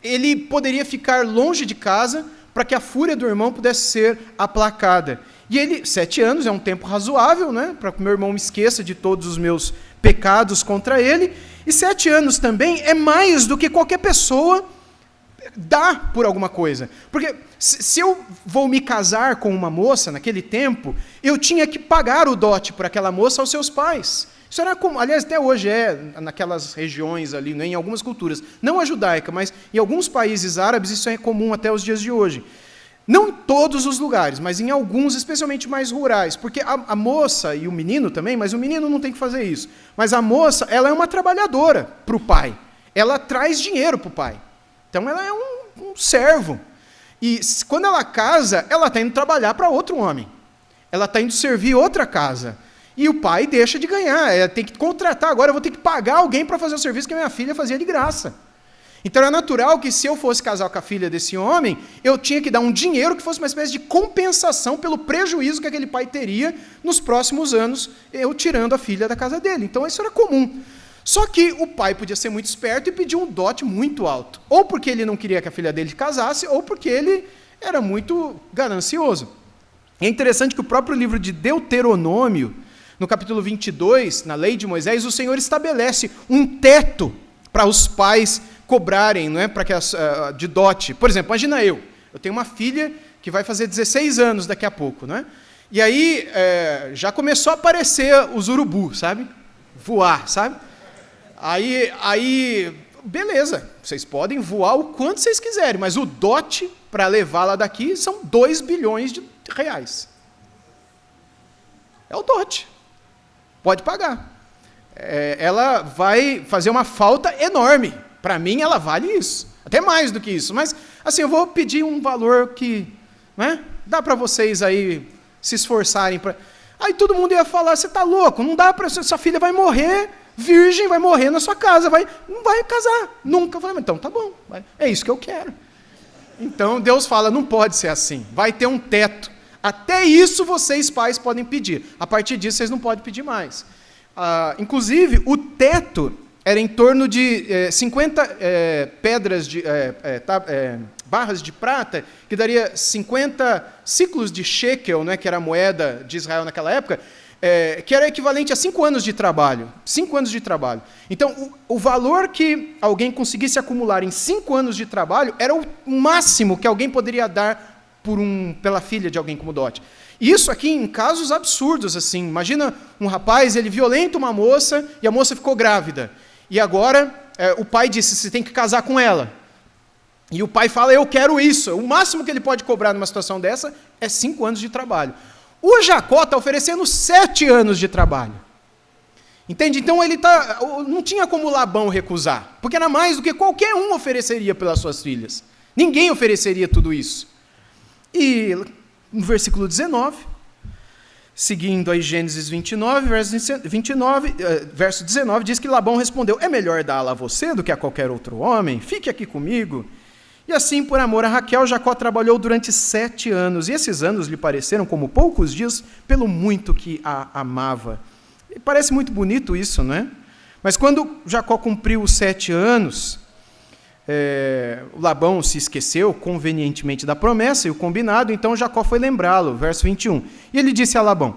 ele poderia ficar longe de casa para que a fúria do irmão pudesse ser aplacada. E 7 anos é um tempo razoável, né, para que meu irmão me esqueça de todos os meus pecados contra ele, e 7 anos também é mais do que qualquer pessoa dá por alguma coisa. Porque se eu vou me casar com uma moça naquele tempo, eu tinha que pagar o dote por aquela moça aos seus pais. Isso era como, aliás, até hoje naquelas regiões ali, né, em algumas culturas, não a judaica, mas em alguns países árabes isso é comum até os dias de hoje. Não em todos os lugares, mas em alguns, especialmente mais rurais, porque a moça e o menino também, mas o menino não tem que fazer isso. Mas a moça, ela é uma trabalhadora para o pai. Ela traz dinheiro para o pai. Então ela é um servo. E quando ela casa, ela está indo trabalhar para outro homem. Ela está indo servir outra casa. E o pai deixa de ganhar. Ela tem que contratar. Agora eu vou ter que pagar alguém para fazer o serviço que a minha filha fazia de graça. Então é natural que se eu fosse casar com a filha desse homem, eu tinha que dar um dinheiro que fosse uma espécie de compensação pelo prejuízo que aquele pai teria nos próximos anos, eu tirando a filha da casa dele. Então isso era comum. Só que o pai podia ser muito esperto e pedir um dote muito alto. Ou porque ele não queria que a filha dele casasse, ou porque ele era muito ganancioso. É interessante que o próprio livro de Deuteronômio, no capítulo 22, na lei de Moisés, o Senhor estabelece um teto para os pais cobrarem, não é, para que de dote. Por exemplo, imagina eu tenho uma filha que vai fazer 16 anos daqui a pouco, não é? E aí já começou a aparecer os urubu, sabe? Voar, sabe? Aí, beleza, vocês podem voar o quanto vocês quiserem, mas o dote para levá-la daqui são 2 bilhões de reais. É o dote. Pode pagar. Ela vai fazer uma falta enorme. Para mim, ela vale isso. Até mais do que isso. Mas, assim, eu vou pedir um valor que, né, dá para vocês aí se esforçarem. Aí todo mundo ia falar, você está louco, não dá para... Sua filha vai morrer virgem, vai morrer na sua casa, não vai casar. Nunca. Eu falei, então tá bom, é isso que eu quero. Então, Deus fala, não pode ser assim. Vai ter um teto. Até isso vocês, pais, podem pedir. A partir disso, vocês não podem pedir mais. Inclusive, o teto era em torno de 50 pedras, barras de prata, que daria 50 ciclos de shekel, né, que era a moeda de Israel naquela época, que era equivalente a 5 anos de trabalho. 5 anos de trabalho. Então, o valor que alguém conseguisse acumular em 5 anos de trabalho era o máximo que alguém poderia dar pela filha de alguém como dote. Isso aqui em casos absurdos, assim. Imagina um rapaz, ele violenta uma moça e a moça ficou grávida. E agora o pai disse, você tem que casar com ela. E o pai fala, eu quero isso. O máximo que ele pode cobrar numa situação dessa é 5 anos de trabalho. O Jacó está oferecendo 7 anos de trabalho. Entende? Então não tinha como Labão recusar, porque era mais do que qualquer um ofereceria pelas suas filhas. Ninguém ofereceria tudo isso. E no versículo 19, seguindo aí Gênesis 29, verso 19, diz que Labão respondeu, é melhor dá-la a você do que a qualquer outro homem? Fique aqui comigo. E assim, por amor a Raquel, Jacó trabalhou durante 7 anos, e esses anos lhe pareceram como poucos dias, pelo muito que a amava. E parece muito bonito isso, não é? Mas quando Jacó cumpriu os 7 anos, Labão se esqueceu convenientemente da promessa e o combinado, então Jacó foi lembrá-lo, verso 21. E ele disse a Labão,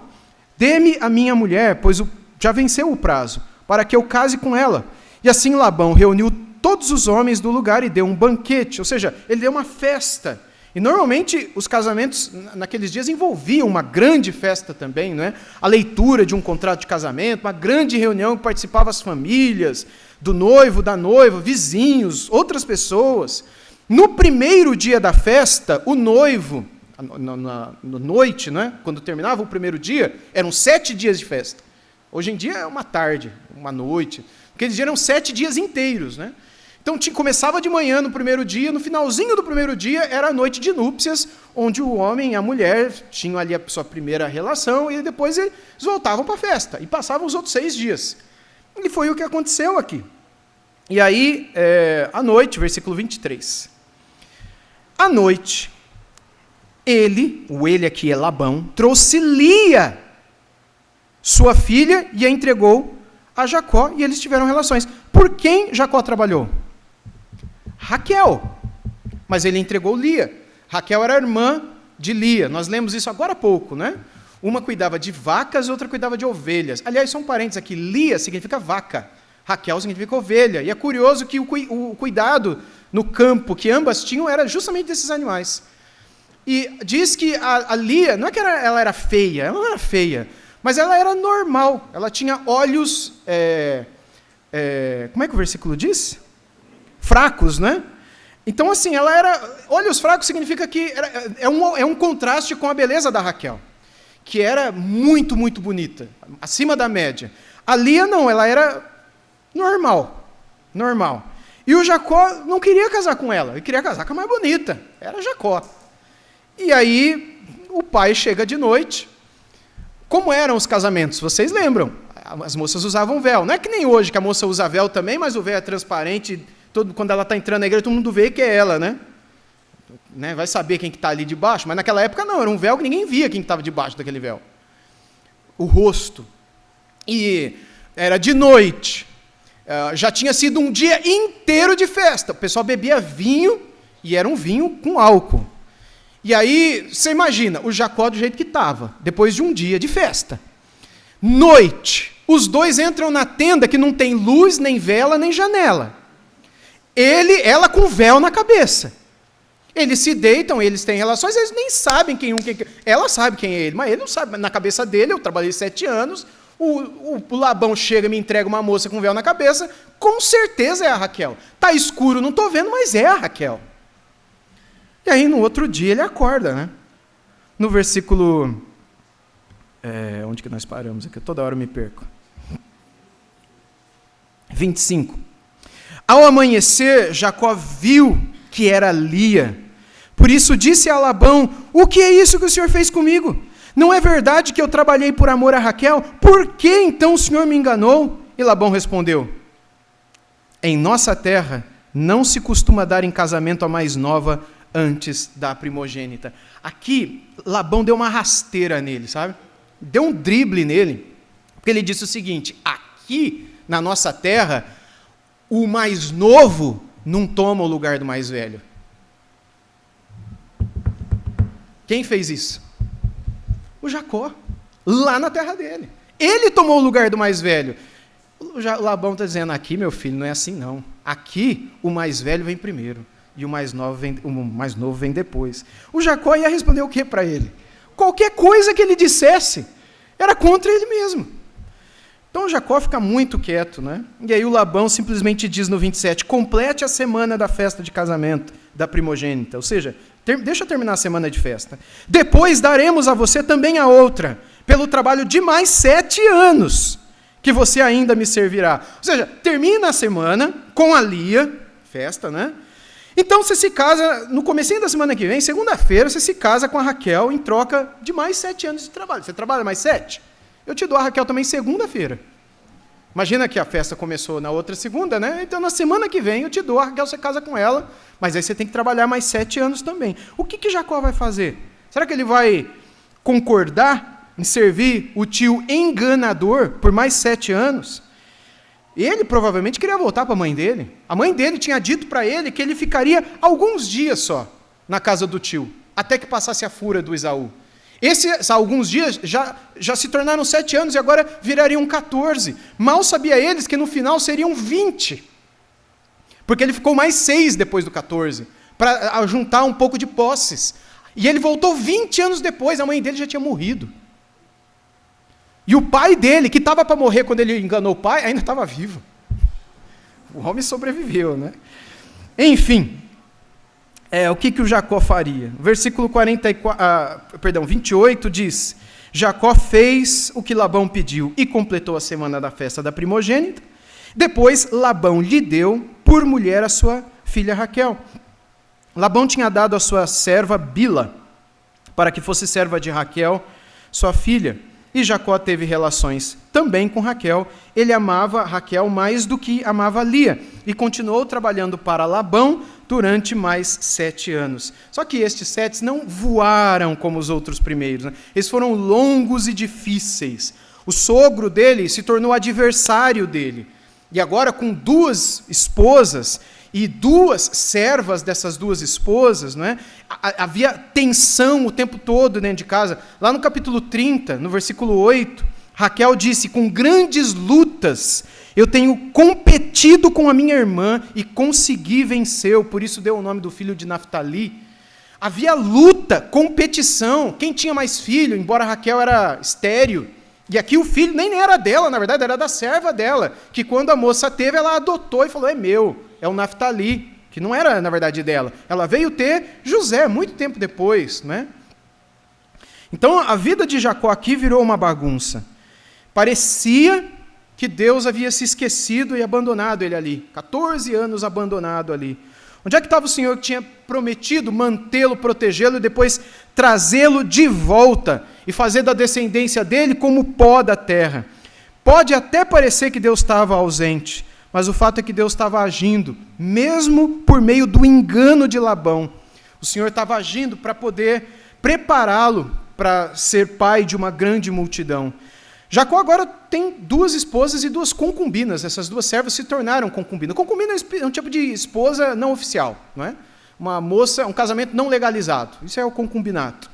dê-me a minha mulher, pois já venceu o prazo, para que eu case com ela. E assim Labão reuniu todos os homens do lugar e deu um banquete, ou seja, ele deu uma festa. E normalmente os casamentos naqueles dias envolviam uma grande festa também, não é? A leitura de um contrato de casamento, uma grande reunião que participavam as famílias, do noivo, da noiva, vizinhos, outras pessoas. No primeiro dia da festa, o noivo, na noite, não é? Quando terminava o primeiro dia, eram 7 dias de festa. Hoje em dia é uma tarde, uma noite. Aqueles dias eram 7 dias inteiros, né? Então, começava de manhã no primeiro dia, no finalzinho do primeiro dia era a noite de núpcias, onde o homem e a mulher tinham ali a sua primeira relação e depois eles voltavam para a festa e passavam os outros 6 dias. E foi o que aconteceu aqui. E aí, à noite, versículo 23. À noite, ele aqui é Labão, trouxe Lia, sua filha, e a entregou a Jacó, e eles tiveram relações. Por quem Jacó trabalhou? Raquel, mas ele entregou Lia. Raquel era a irmã de Lia, nós lemos isso agora há pouco, né? Uma cuidava de vacas, outra cuidava de ovelhas. Aliás, são parentes aqui, Lia significa vaca, Raquel significa ovelha, e é curioso que o cuidado no campo que ambas tinham era justamente desses animais. E diz que a Lia, não é que ela era feia, ela não era feia, mas ela era normal, ela tinha olhos, como é que o versículo diz? Fracos, né? Então, assim, ela era... Olhos fracos significa que é um contraste com a beleza da Raquel, que era muito, muito bonita, acima da média. A Lia não, ela era normal. E o Jacó não queria casar com ela, ele queria casar com a mais bonita, era Jacó. E aí, o pai chega de noite. Como eram os casamentos? Vocês lembram? As moças usavam véu. Não é que nem hoje, que a moça usa véu também, mas o véu é transparente, quando ela está entrando na igreja, todo mundo vê que é ela, né? Vai saber quem que está ali debaixo, mas naquela época não, era um véu que ninguém via quem estava debaixo daquele véu. O rosto. E era de noite. Já tinha sido um dia inteiro de festa. O pessoal bebia vinho, e era um vinho com álcool. E aí, você imagina, o Jacó do jeito que estava, depois de um dia de festa. Noite, os dois entram na tenda que não tem luz, nem vela, nem janela. Ela com véu na cabeça. Eles se deitam, eles têm relações, eles nem sabem quem é. Ela sabe quem é ele, mas ele não sabe. Na cabeça dele, eu trabalhei 7 anos, o Labão chega e me entrega uma moça com véu na cabeça, com certeza é a Raquel. Está escuro, não estou vendo, mas é a Raquel. E aí, no outro dia, ele acorda, né? No versículo... onde que nós paramos aqui? Toda hora eu me perco. 25. Ao amanhecer, Jacó viu que era Lia. Por isso disse a Labão, o que é isso que o senhor fez comigo? Não é verdade que eu trabalhei por amor a Raquel? Por que então o senhor me enganou? E Labão respondeu, em nossa terra não se costuma dar em casamento a mais nova antes da primogênita. Aqui, Labão deu uma rasteira nele, sabe? Deu um drible nele, porque ele disse o seguinte, aqui, na nossa terra, o mais novo não toma o lugar do mais velho. Quem fez isso? O Jacó, lá na terra dele. Ele tomou o lugar do mais velho. O Labão está dizendo, aqui, meu filho, não é assim não. Aqui, o mais velho vem primeiro. E o mais novo vem depois. O Jacó ia responder o que para ele? Qualquer coisa que ele dissesse era contra ele mesmo. Então Jacó fica muito quieto, né? E aí o Labão simplesmente diz no 27, complete a semana da festa de casamento da primogênita. Ou seja, deixa eu terminar a semana de festa. Depois daremos a você também a outra, pelo trabalho de mais 7 anos, que você ainda me servirá. Ou seja, termina a semana com a Lia, festa, né? Então você se casa, no comecinho da semana que vem, segunda-feira, você se casa com a Raquel em troca de mais 7 anos de trabalho. Você trabalha mais 7? Eu te dou a Raquel também segunda-feira. Imagina que a festa começou na outra segunda, né? Então na semana que vem eu te dou a Raquel, você casa com ela, mas aí você tem que trabalhar mais 7 anos também. O que Jacó vai fazer? Será que ele vai concordar em servir o tio enganador por mais 7 anos? Ele provavelmente queria voltar para a mãe dele. A mãe dele tinha dito para ele que ele ficaria alguns dias só na casa do tio, até que passasse a fúria do Esaú. Esses alguns dias já se tornaram 7 anos e agora virariam 14. Mal sabia eles que no final seriam 20. Porque ele ficou mais 6 depois do 14, para juntar um pouco de posses. E ele voltou 20 anos depois, a mãe dele já tinha morrido. E o pai dele, que estava para morrer quando ele enganou o pai, ainda estava vivo. O homem sobreviveu, né? Enfim, o que o Jacó faria? Versículo 28 diz, Jacó fez o que Labão pediu e completou a semana da festa da primogênita. Depois, Labão lhe deu por mulher a sua filha Raquel. Labão tinha dado a sua serva Bila, para que fosse serva de Raquel, sua filha. E Jacó teve relações também com Raquel. Ele amava Raquel mais do que amava Lia. E continuou trabalhando para Labão durante mais 7 anos. Só que estes 7 não voaram como os outros primeiros, né? Eles foram longos e difíceis. O sogro dele se tornou adversário dele. E agora, com 2 esposas e 2 servas dessas 2 esposas, não é? Havia tensão o tempo todo dentro de casa. Lá no capítulo 30, no versículo 8, Raquel disse, com grandes lutas Eu tenho competido com a minha irmã e consegui vencê-lo, por isso deu o nome do filho de Naftali. Havia luta, competição, quem tinha mais filho, embora Raquel era estéril. E aqui o filho nem era dela, na verdade era da serva dela, que quando a moça teve, ela adotou e falou, é meu, é o Naftali, que não era, na verdade, dela. Ela veio ter José, muito tempo depois, né? Então, a vida de Jacó aqui virou uma bagunça. Parecia que Deus havia se esquecido e abandonado ele ali. 14 anos abandonado ali. Onde é que estava o Senhor que tinha prometido mantê-lo, protegê-lo e depois trazê-lo de volta e fazer da descendência dele como pó da terra? Pode até parecer que Deus estava ausente, mas o fato é que Deus estava agindo, mesmo por meio do engano de Labão. O Senhor estava agindo para poder prepará-lo para ser pai de uma grande multidão. Jacó agora tem 2 esposas e 2 concubinas. Essas 2 servas se tornaram concubinas. Concubina é um tipo de esposa não oficial, não é? Uma moça, um casamento não legalizado. Isso é o concubinato.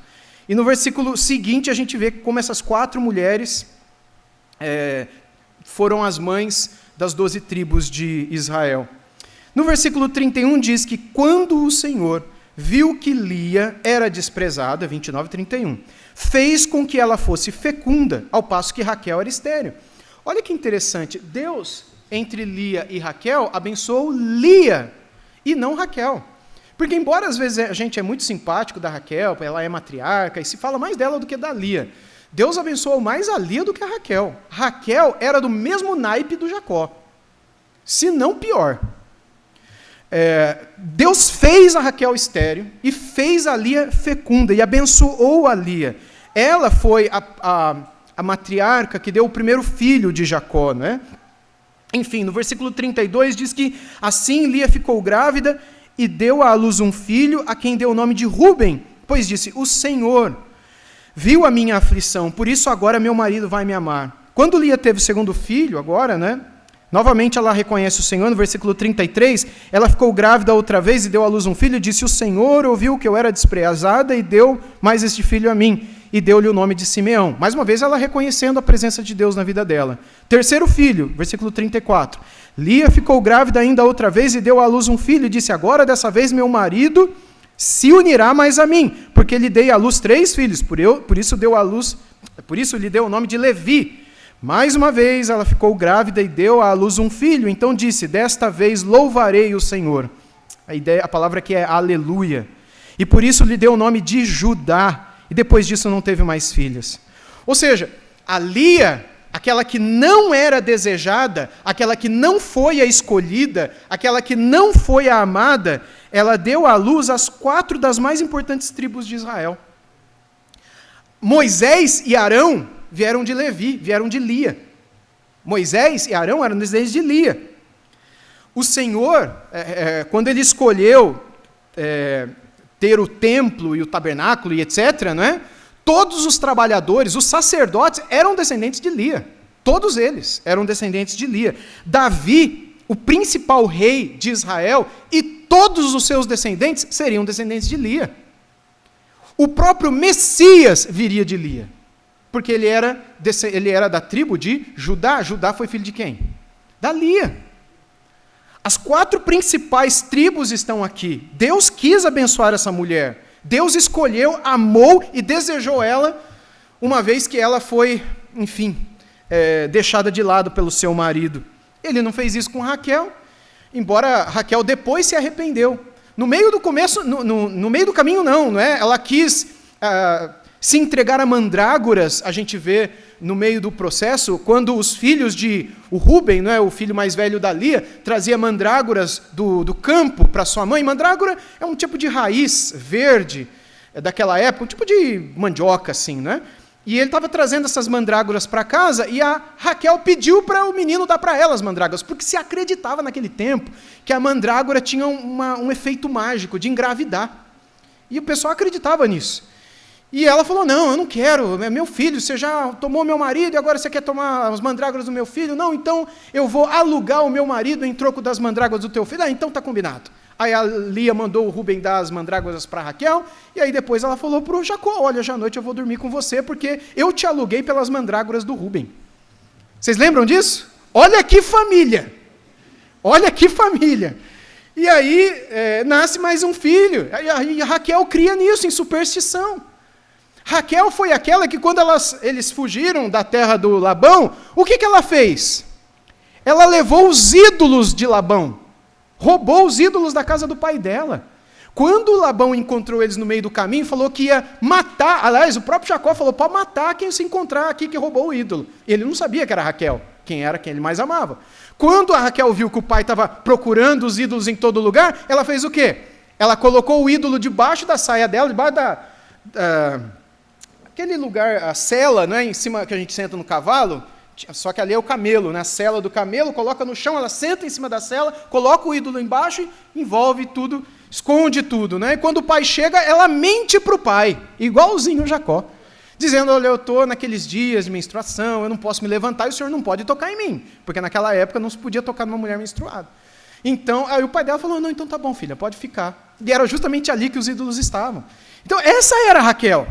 E no versículo seguinte a gente vê como essas 4 mulheres foram as mães das 12 tribos de Israel. No versículo 31 diz que quando o Senhor viu que Lia era desprezada, 29 e 31, fez com que ela fosse fecunda, ao passo que Raquel era estéril. Olha que interessante, Deus, entre Lia e Raquel, abençoou Lia e não Raquel. Porque embora às vezes a gente é muito simpático da Raquel, ela é matriarca, e se fala mais dela do que da Lia, Deus abençoou mais a Lia do que a Raquel. Raquel era do mesmo naipe do Jacó, se não pior. Deus fez a Raquel estéril e fez a Lia fecunda e abençoou a Lia. Ela foi a matriarca que deu o primeiro filho de Jacó, não é? Enfim, no versículo 32 diz que assim Lia ficou grávida e deu à luz um filho, a quem deu o nome de Ruben, pois disse, o Senhor viu a minha aflição, por isso agora meu marido vai me amar. Quando Lia teve o segundo filho, agora, né? Novamente ela reconhece o Senhor, no versículo 33, ela ficou grávida outra vez e deu à luz um filho, e disse, o Senhor ouviu que eu era desprezada e deu mais este filho a mim, e deu-lhe o nome de Simeão. Mais uma vez ela reconhecendo a presença de Deus na vida dela. Terceiro filho, versículo 34, Lia ficou grávida ainda outra vez e deu à luz um filho, e disse, agora dessa vez meu marido se unirá mais a mim, porque lhe dei à luz 3 filhos, por isso lhe deu o nome de Levi. Mais uma vez ela ficou grávida e deu à luz um filho, então disse, desta vez louvarei o Senhor. A palavra aqui é aleluia. E por isso lhe deu o nome de Judá, e depois disso não teve mais filhas. Ou seja, a Lia, aquela que não era desejada, aquela que não foi a escolhida, aquela que não foi a amada, ela deu à luz as 4 das mais importantes tribos de Israel. Moisés e Arão vieram de Levi, vieram de Lia. Moisés e Arão eram descendentes de Lia. O Senhor, quando ele escolheu ter o templo e o tabernáculo e etc., não é? Todos os trabalhadores, os sacerdotes, eram descendentes de Lia. Todos eles eram descendentes de Lia. Davi, o principal rei de Israel, e todos os seus descendentes seriam descendentes de Lia. O próprio Messias viria de Lia, porque ele era da tribo de Judá. Judá foi filho de quem? Da Lia. As 4 principais tribos estão aqui. Deus quis abençoar essa mulher. Deus escolheu, amou e desejou ela, uma vez que ela foi, enfim, deixada de lado pelo seu marido. Ele não fez isso com Raquel, embora Raquel depois se arrependeu. No meio do começo, no meio do caminho não é? Ela quis se entregar a mandrágoras. A gente vê no meio do processo, quando os filhos de Ruben, não é, o filho mais velho da Lia, trazia mandrágoras do campo para sua mãe. Mandrágora é um tipo de raiz verde daquela época, um tipo de mandioca, assim, né? E ele estava trazendo essas mandrágoras para casa e a Raquel pediu para o menino dar para ela as mandrágoras, porque se acreditava naquele tempo que a mandrágora tinha um efeito mágico de engravidar. E o pessoal acreditava nisso. E ela falou, não, eu não quero, é meu filho, você já tomou meu marido e agora você quer tomar as mandrágoras do meu filho? Não, então eu vou alugar o meu marido em troco das mandrágoras do teu filho. Ah, então está combinado. Aí a Lia mandou o Ruben dar as mandrágoras para Raquel, e aí depois ela falou para o Jacó, olha, hoje à noite eu vou dormir com você, porque eu te aluguei pelas mandrágoras do Ruben. Vocês lembram disso? Olha que família! Olha que família! E aí nasce mais um filho. E Raquel cria nisso, em superstição. Raquel foi aquela que quando eles fugiram da terra do Labão, o que ela fez? Ela levou os ídolos de Labão. Roubou os ídolos da casa do pai dela. Quando Labão encontrou eles no meio do caminho, falou que ia matar. Aliás, o próprio Jacó falou, pode matar quem se encontrar aqui que roubou o ídolo. Ele não sabia que era Raquel, quem ele mais amava. Quando a Raquel viu que o pai estava procurando os ídolos em todo lugar, ela fez o quê? Ela colocou o ídolo debaixo da saia dela, debaixo aquele lugar, a sela, né, em cima que a gente senta no cavalo, só que ali é o camelo, né, a sela do camelo, coloca no chão, ela senta em cima da sela, coloca o ídolo embaixo, envolve tudo, esconde tudo. Né? E quando o pai chega, ela mente para o pai, igualzinho o Jacó, dizendo, olha, eu estou naqueles dias de menstruação, eu não posso me levantar e o senhor não pode tocar em mim, porque naquela época não se podia tocar numa mulher menstruada. Então, aí o pai dela falou, não, então tá bom, filha, pode ficar. E era justamente ali que os ídolos estavam. Então, essa era Raquel.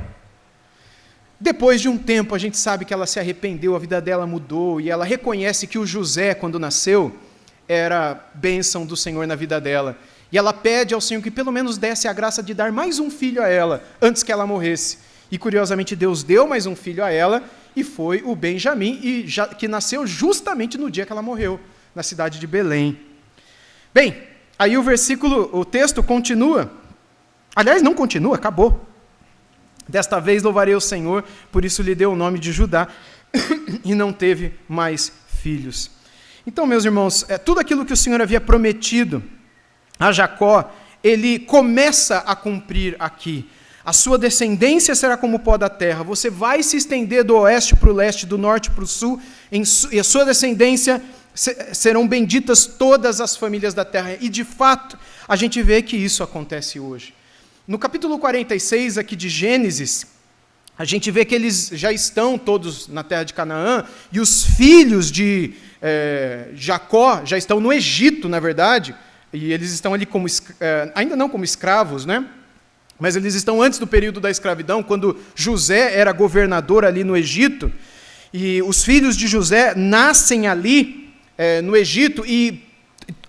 Depois de um tempo, a gente sabe que ela se arrependeu, a vida dela mudou, e ela reconhece que o José, quando nasceu, era bênção do Senhor na vida dela. E ela pede ao Senhor que pelo menos desse a graça de dar mais um filho a ela, antes que ela morresse. E, curiosamente, Deus deu mais um filho a ela, e foi o Benjamim, que nasceu justamente no dia que ela morreu, na cidade de Belém. Bem, aí o texto continua. Aliás, não continua, acabou. Desta vez louvarei o Senhor, por isso lhe deu o nome de Judá, e não teve mais filhos. Então, meus irmãos, tudo aquilo que o Senhor havia prometido a Jacó, ele começa a cumprir aqui. A sua descendência será como o pó da terra, você vai se estender do oeste para o leste, do norte para o sul, e a sua descendência serão benditas todas as famílias da terra. E, de fato, a gente vê que isso acontece hoje. No capítulo 46 aqui de Gênesis, a gente vê que eles já estão todos na terra de Canaã, e os filhos de Jacó já estão no Egito, na verdade, e eles estão ali como, ainda não como escravos, né? Mas eles estão antes do período da escravidão, quando José era governador ali no Egito, e os filhos de José nascem ali no Egito, e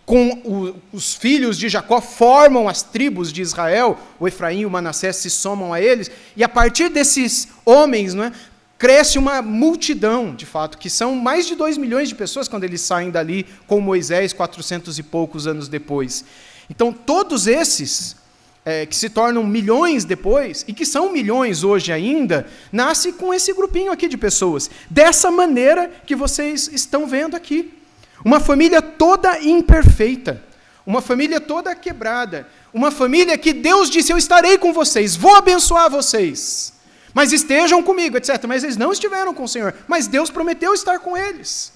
com os filhos de Jacó formam as tribos de Israel, o Efraim e o Manassés se somam a eles, e a partir desses homens, não é, cresce uma multidão, de fato, que são mais de 2 milhões de pessoas quando eles saem dali com Moisés, 400 e poucos anos depois. Então, todos esses, que se tornam milhões depois, e que são milhões hoje ainda, nasce com esse grupinho aqui de pessoas, dessa maneira que vocês estão vendo aqui. Uma família toda imperfeita, uma família toda quebrada, uma família que Deus disse, eu estarei com vocês, vou abençoar vocês, mas estejam comigo, etc. Mas eles não estiveram com o Senhor, mas Deus prometeu estar com eles.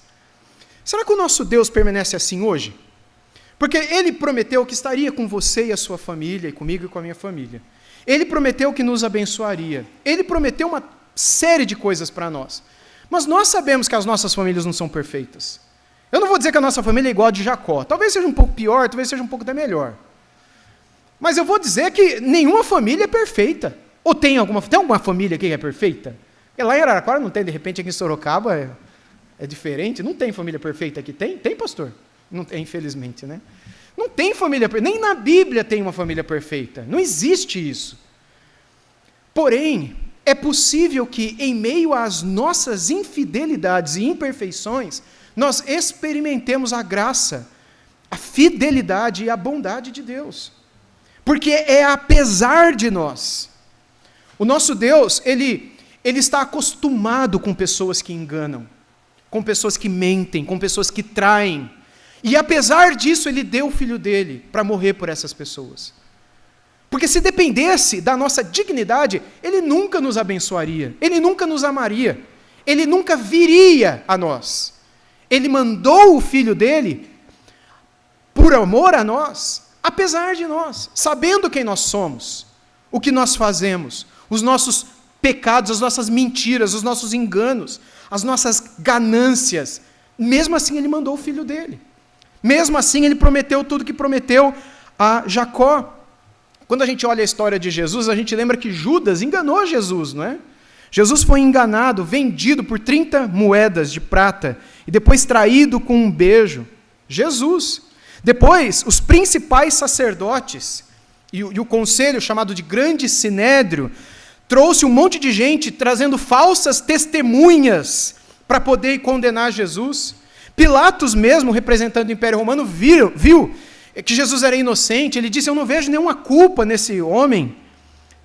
Será que o nosso Deus permanece assim hoje? Porque Ele prometeu que estaria com você e a sua família, e comigo e com a minha família. Ele prometeu que nos abençoaria. Ele prometeu uma série de coisas para nós. Mas nós sabemos que as nossas famílias não são perfeitas. Eu não vou dizer que a nossa família é igual a de Jacó. Talvez seja um pouco pior, talvez seja um pouco até melhor. Mas eu vou dizer que nenhuma família é perfeita. Ou tem alguma família aqui que é perfeita? Porque lá em Araraquara não tem, de repente aqui em Sorocaba é diferente. Não tem família perfeita aqui. Tem? Tem, pastor? Não tem, infelizmente, né? Não tem família perfeita. Nem na Bíblia tem uma família perfeita. Não existe isso. Porém, é possível que em meio às nossas infidelidades e imperfeições, nós experimentemos a graça, a fidelidade e a bondade de Deus. Porque é apesar de nós. O nosso Deus, ele está acostumado com pessoas que enganam, com pessoas que mentem, com pessoas que traem. E apesar disso, Ele deu o Filho dele para morrer por essas pessoas. Porque se dependesse da nossa dignidade, Ele nunca nos abençoaria, Ele nunca nos amaria, Ele nunca viria a nós. Ele mandou o Filho dele por amor a nós, apesar de nós, sabendo quem nós somos, o que nós fazemos, os nossos pecados, as nossas mentiras, os nossos enganos, as nossas ganâncias. Mesmo assim, Ele mandou o Filho dele. Mesmo assim, Ele prometeu tudo que prometeu a Jacó. Quando a gente olha a história de Jesus, a gente lembra que Judas enganou Jesus, não é? Jesus foi enganado, vendido por 30 moedas de prata e depois traído com um beijo. Jesus. Depois, os principais sacerdotes e o conselho chamado de Grande Sinédrio trouxe um monte de gente trazendo falsas testemunhas para poder condenar Jesus. Pilatos mesmo, representando o Império Romano, viu que Jesus era inocente. Ele disse: eu não vejo nenhuma culpa nesse homem.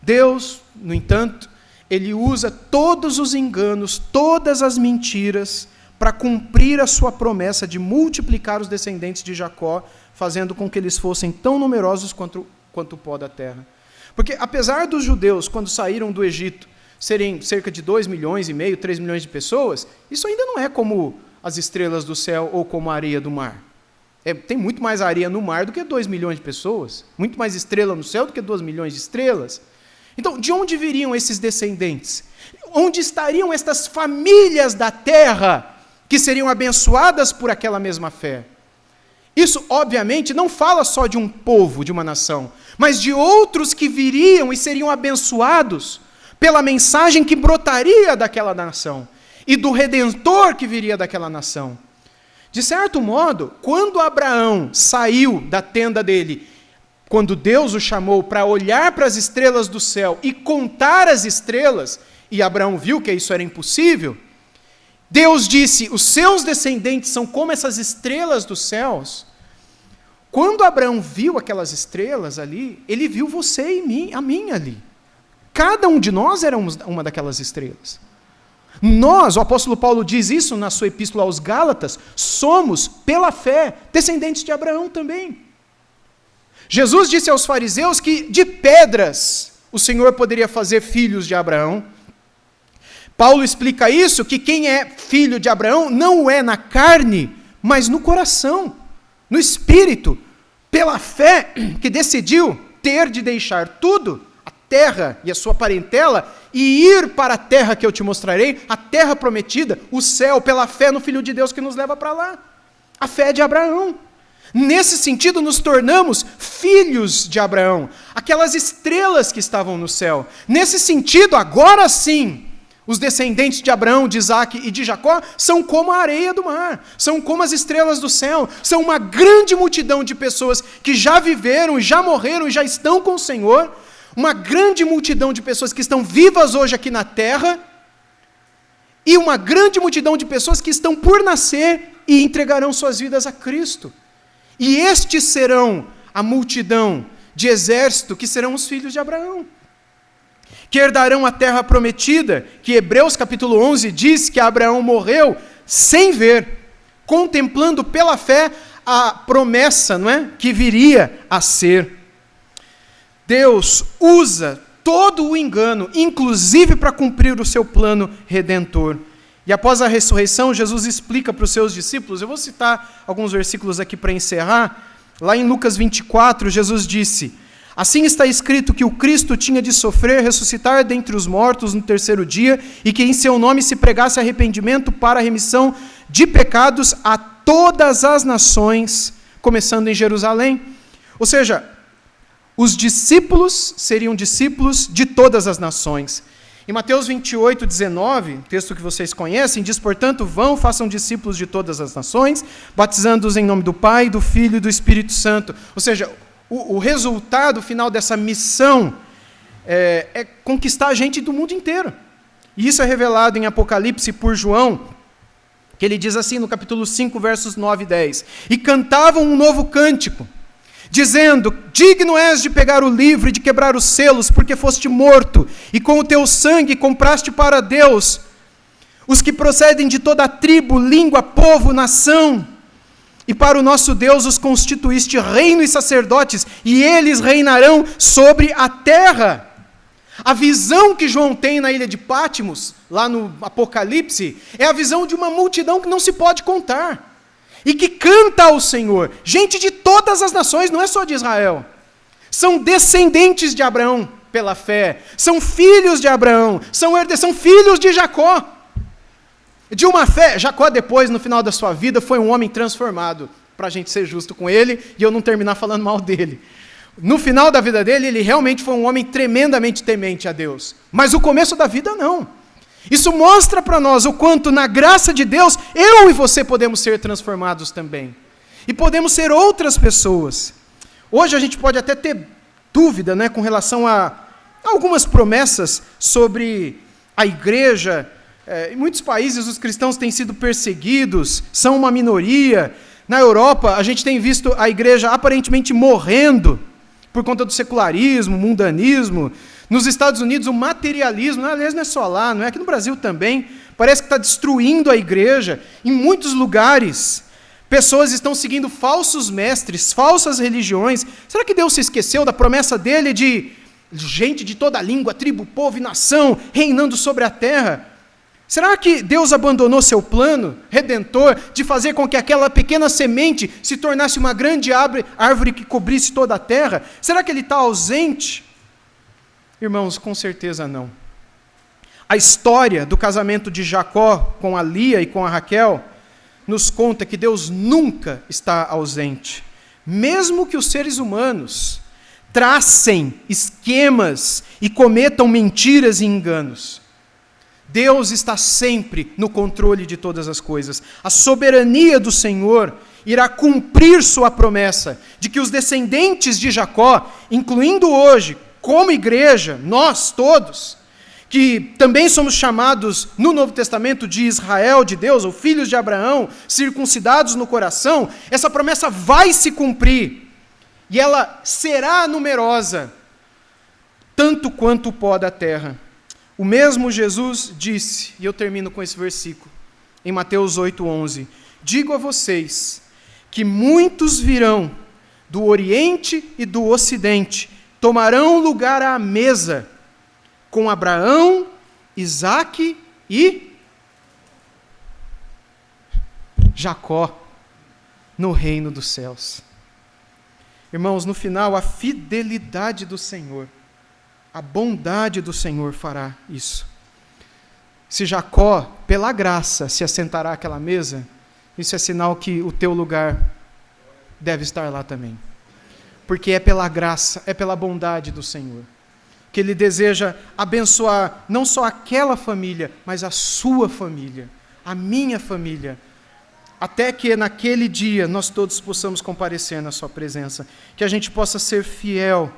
Deus, no entanto, ele usa todos os enganos, todas as mentiras, para cumprir a sua promessa de multiplicar os descendentes de Jacó, fazendo com que eles fossem tão numerosos quanto o pó da terra. Porque apesar dos judeus, quando saíram do Egito, serem cerca de 2,5 milhões, 3 milhões de pessoas, isso ainda não é como as estrelas do céu ou como a areia do mar. Tem muito mais areia no mar do que 2 milhões de pessoas, muito mais estrela no céu do que 2 milhões de estrelas. Então, de onde viriam esses descendentes? Onde estariam estas famílias da terra que seriam abençoadas por aquela mesma fé? Isso, obviamente, não fala só de um povo, de uma nação, mas de outros que viriam e seriam abençoados pela mensagem que brotaria daquela nação e do Redentor que viria daquela nação. De certo modo, quando Abraão saiu da tenda dele, quando Deus o chamou para olhar para as estrelas do céu e contar as estrelas, e Abraão viu que isso era impossível, Deus disse: os seus descendentes são como essas estrelas dos céus. Quando Abraão viu aquelas estrelas ali, ele viu você e a mim ali. Cada um de nós era uma daquelas estrelas. Nós, o apóstolo Paulo diz isso na sua epístola aos Gálatas, somos, pela fé, descendentes de Abraão também. Jesus disse aos fariseus que de pedras o Senhor poderia fazer filhos de Abraão. Paulo explica isso, que quem é filho de Abraão não é na carne, mas no coração, no espírito, pela fé que decidiu ter de deixar tudo, a terra e a sua parentela, e ir para a terra que eu te mostrarei, a terra prometida, o céu, pela fé no Filho de Deus que nos leva para lá. A fé de Abraão. Nesse sentido, nos tornamos filhos de Abraão, aquelas estrelas que estavam no céu. Nesse sentido, agora sim, os descendentes de Abraão, de Isaque e de Jacó são como a areia do mar, são como as estrelas do céu, são uma grande multidão de pessoas que já viveram, já morreram e já estão com o Senhor, uma grande multidão de pessoas que estão vivas hoje aqui na terra, e uma grande multidão de pessoas que estão por nascer e entregarão suas vidas a Cristo. E estes serão a multidão de exército que serão os filhos de Abraão, que herdarão a terra prometida, que Hebreus capítulo 11 diz que Abraão morreu sem ver, contemplando pela fé a promessa, não é, que viria a ser. Deus usa todo o engano, inclusive para cumprir o seu plano redentor. E após a ressurreição, Jesus explica para os seus discípulos, eu vou citar alguns versículos aqui para encerrar, lá em Lucas 24, Jesus disse: assim está escrito que o Cristo tinha de sofrer, ressuscitar dentre os mortos no terceiro dia, e que em seu nome se pregasse arrependimento para a remissão de pecados a todas as nações, começando em Jerusalém. Ou seja, os discípulos seriam discípulos de todas as nações. Em Mateus 28, 19, texto que vocês conhecem, diz: portanto, vão, façam discípulos de todas as nações, batizando-os em nome do Pai, do Filho e do Espírito Santo. Ou seja, o resultado final dessa missão é conquistar a gente do mundo inteiro. E isso é revelado em Apocalipse por João, que ele diz assim no capítulo 5, versos 9 e 10. E cantavam um novo cântico, dizendo: digno és de pegar o livro e de quebrar os selos, porque foste morto, e com o teu sangue compraste para Deus os que procedem de toda a tribo, língua, povo, nação. E para o nosso Deus os constituíste reino e sacerdotes, e eles reinarão sobre a terra. A visão que João tem na ilha de Patmos, lá no Apocalipse, é a visão de uma multidão que não se pode contar, e que canta ao Senhor. Gente de todas as nações, não é só de Israel. São descendentes de Abraão pela fé, são filhos de Abraão, são filhos de Jacó. De uma fé, Jacó depois, no final da sua vida, foi um homem transformado, para a gente ser justo com ele, e eu não terminar falando mal dele. No final da vida dele, ele realmente foi um homem tremendamente temente a Deus. Mas o começo da vida, não. Isso mostra para nós o quanto, na graça de Deus, eu e você podemos ser transformados também. E podemos ser outras pessoas. Hoje a gente pode até ter dúvida, né, com relação a algumas promessas sobre a igreja. Em muitos países os cristãos têm sido perseguidos, são uma minoria. Na Europa a gente tem visto a igreja aparentemente morrendo por conta do secularismo, mundanismo. Nos Estados Unidos o materialismo, aliás, não é só lá, não é aqui no Brasil também, parece que está destruindo a igreja. Em muitos lugares, pessoas estão seguindo falsos mestres, falsas religiões. Será que Deus se esqueceu da promessa dele de gente de toda língua, tribo, povo e nação reinando sobre a terra? Será que Deus abandonou seu plano redentor de fazer com que aquela pequena semente se tornasse uma grande árvore que cobrisse toda a terra? Será que ele está ausente? Irmãos, com certeza não. A história do casamento de Jacó com a Lia e com a Raquel nos conta que Deus nunca está ausente. Mesmo que os seres humanos tracem esquemas e cometam mentiras e enganos, Deus está sempre no controle de todas as coisas. A soberania do Senhor irá cumprir sua promessa de que os descendentes de Jacó, incluindo hoje, como igreja, nós todos, que também somos chamados no Novo Testamento de Israel de Deus, ou filhos de Abraão, circuncidados no coração, essa promessa vai se cumprir, e ela será numerosa, tanto quanto o pó da terra. O mesmo Jesus disse, e eu termino com esse versículo, em Mateus 8:11, digo a vocês que muitos virão do Oriente e do Ocidente, tomarão lugar à mesa com Abraão, Isaque e Jacó no reino dos céus. Irmãos, no final, a fidelidade do Senhor, a bondade do Senhor fará isso. Se Jacó, pela graça, se assentará àquela mesa, isso é sinal que o teu lugar deve estar lá também. Porque é pela graça, é pela bondade do Senhor, que Ele deseja abençoar não só aquela família, mas a sua família, a minha família, até que naquele dia nós todos possamos comparecer na sua presença, que a gente possa ser fiel,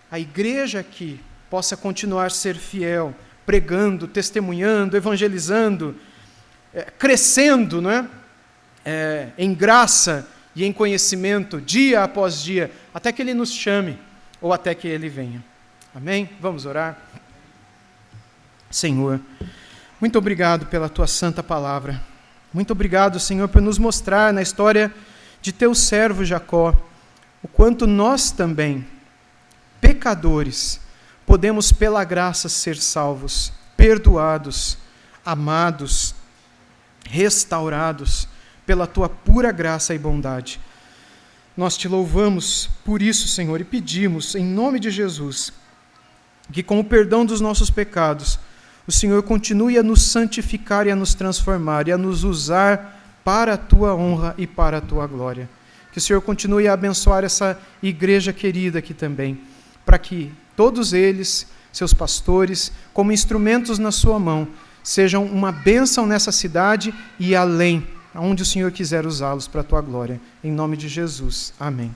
a igreja aqui possa continuar a ser fiel, pregando, testemunhando, evangelizando, crescendo, não é? Em graça e em conhecimento, dia após dia, até que Ele nos chame, ou até que Ele venha. Amém? Vamos orar? Senhor, muito obrigado pela Tua santa palavra. Muito obrigado, Senhor, por nos mostrar na história de Teu servo Jacó, o quanto nós também, pecadores, podemos pela graça ser salvos, perdoados, amados, restaurados, pela Tua pura graça e bondade. Nós Te louvamos por isso, Senhor, e pedimos, em nome de Jesus, que com o perdão dos nossos pecados, o Senhor continue a nos santificar e a nos transformar, e a nos usar para a Tua honra e para a Tua glória. Que o Senhor continue a abençoar essa igreja querida aqui também, para que todos eles, seus pastores, como instrumentos na Sua mão, sejam uma bênção nessa cidade e além, aonde o Senhor quiser usá-los para a Tua glória. Em nome de Jesus. Amém.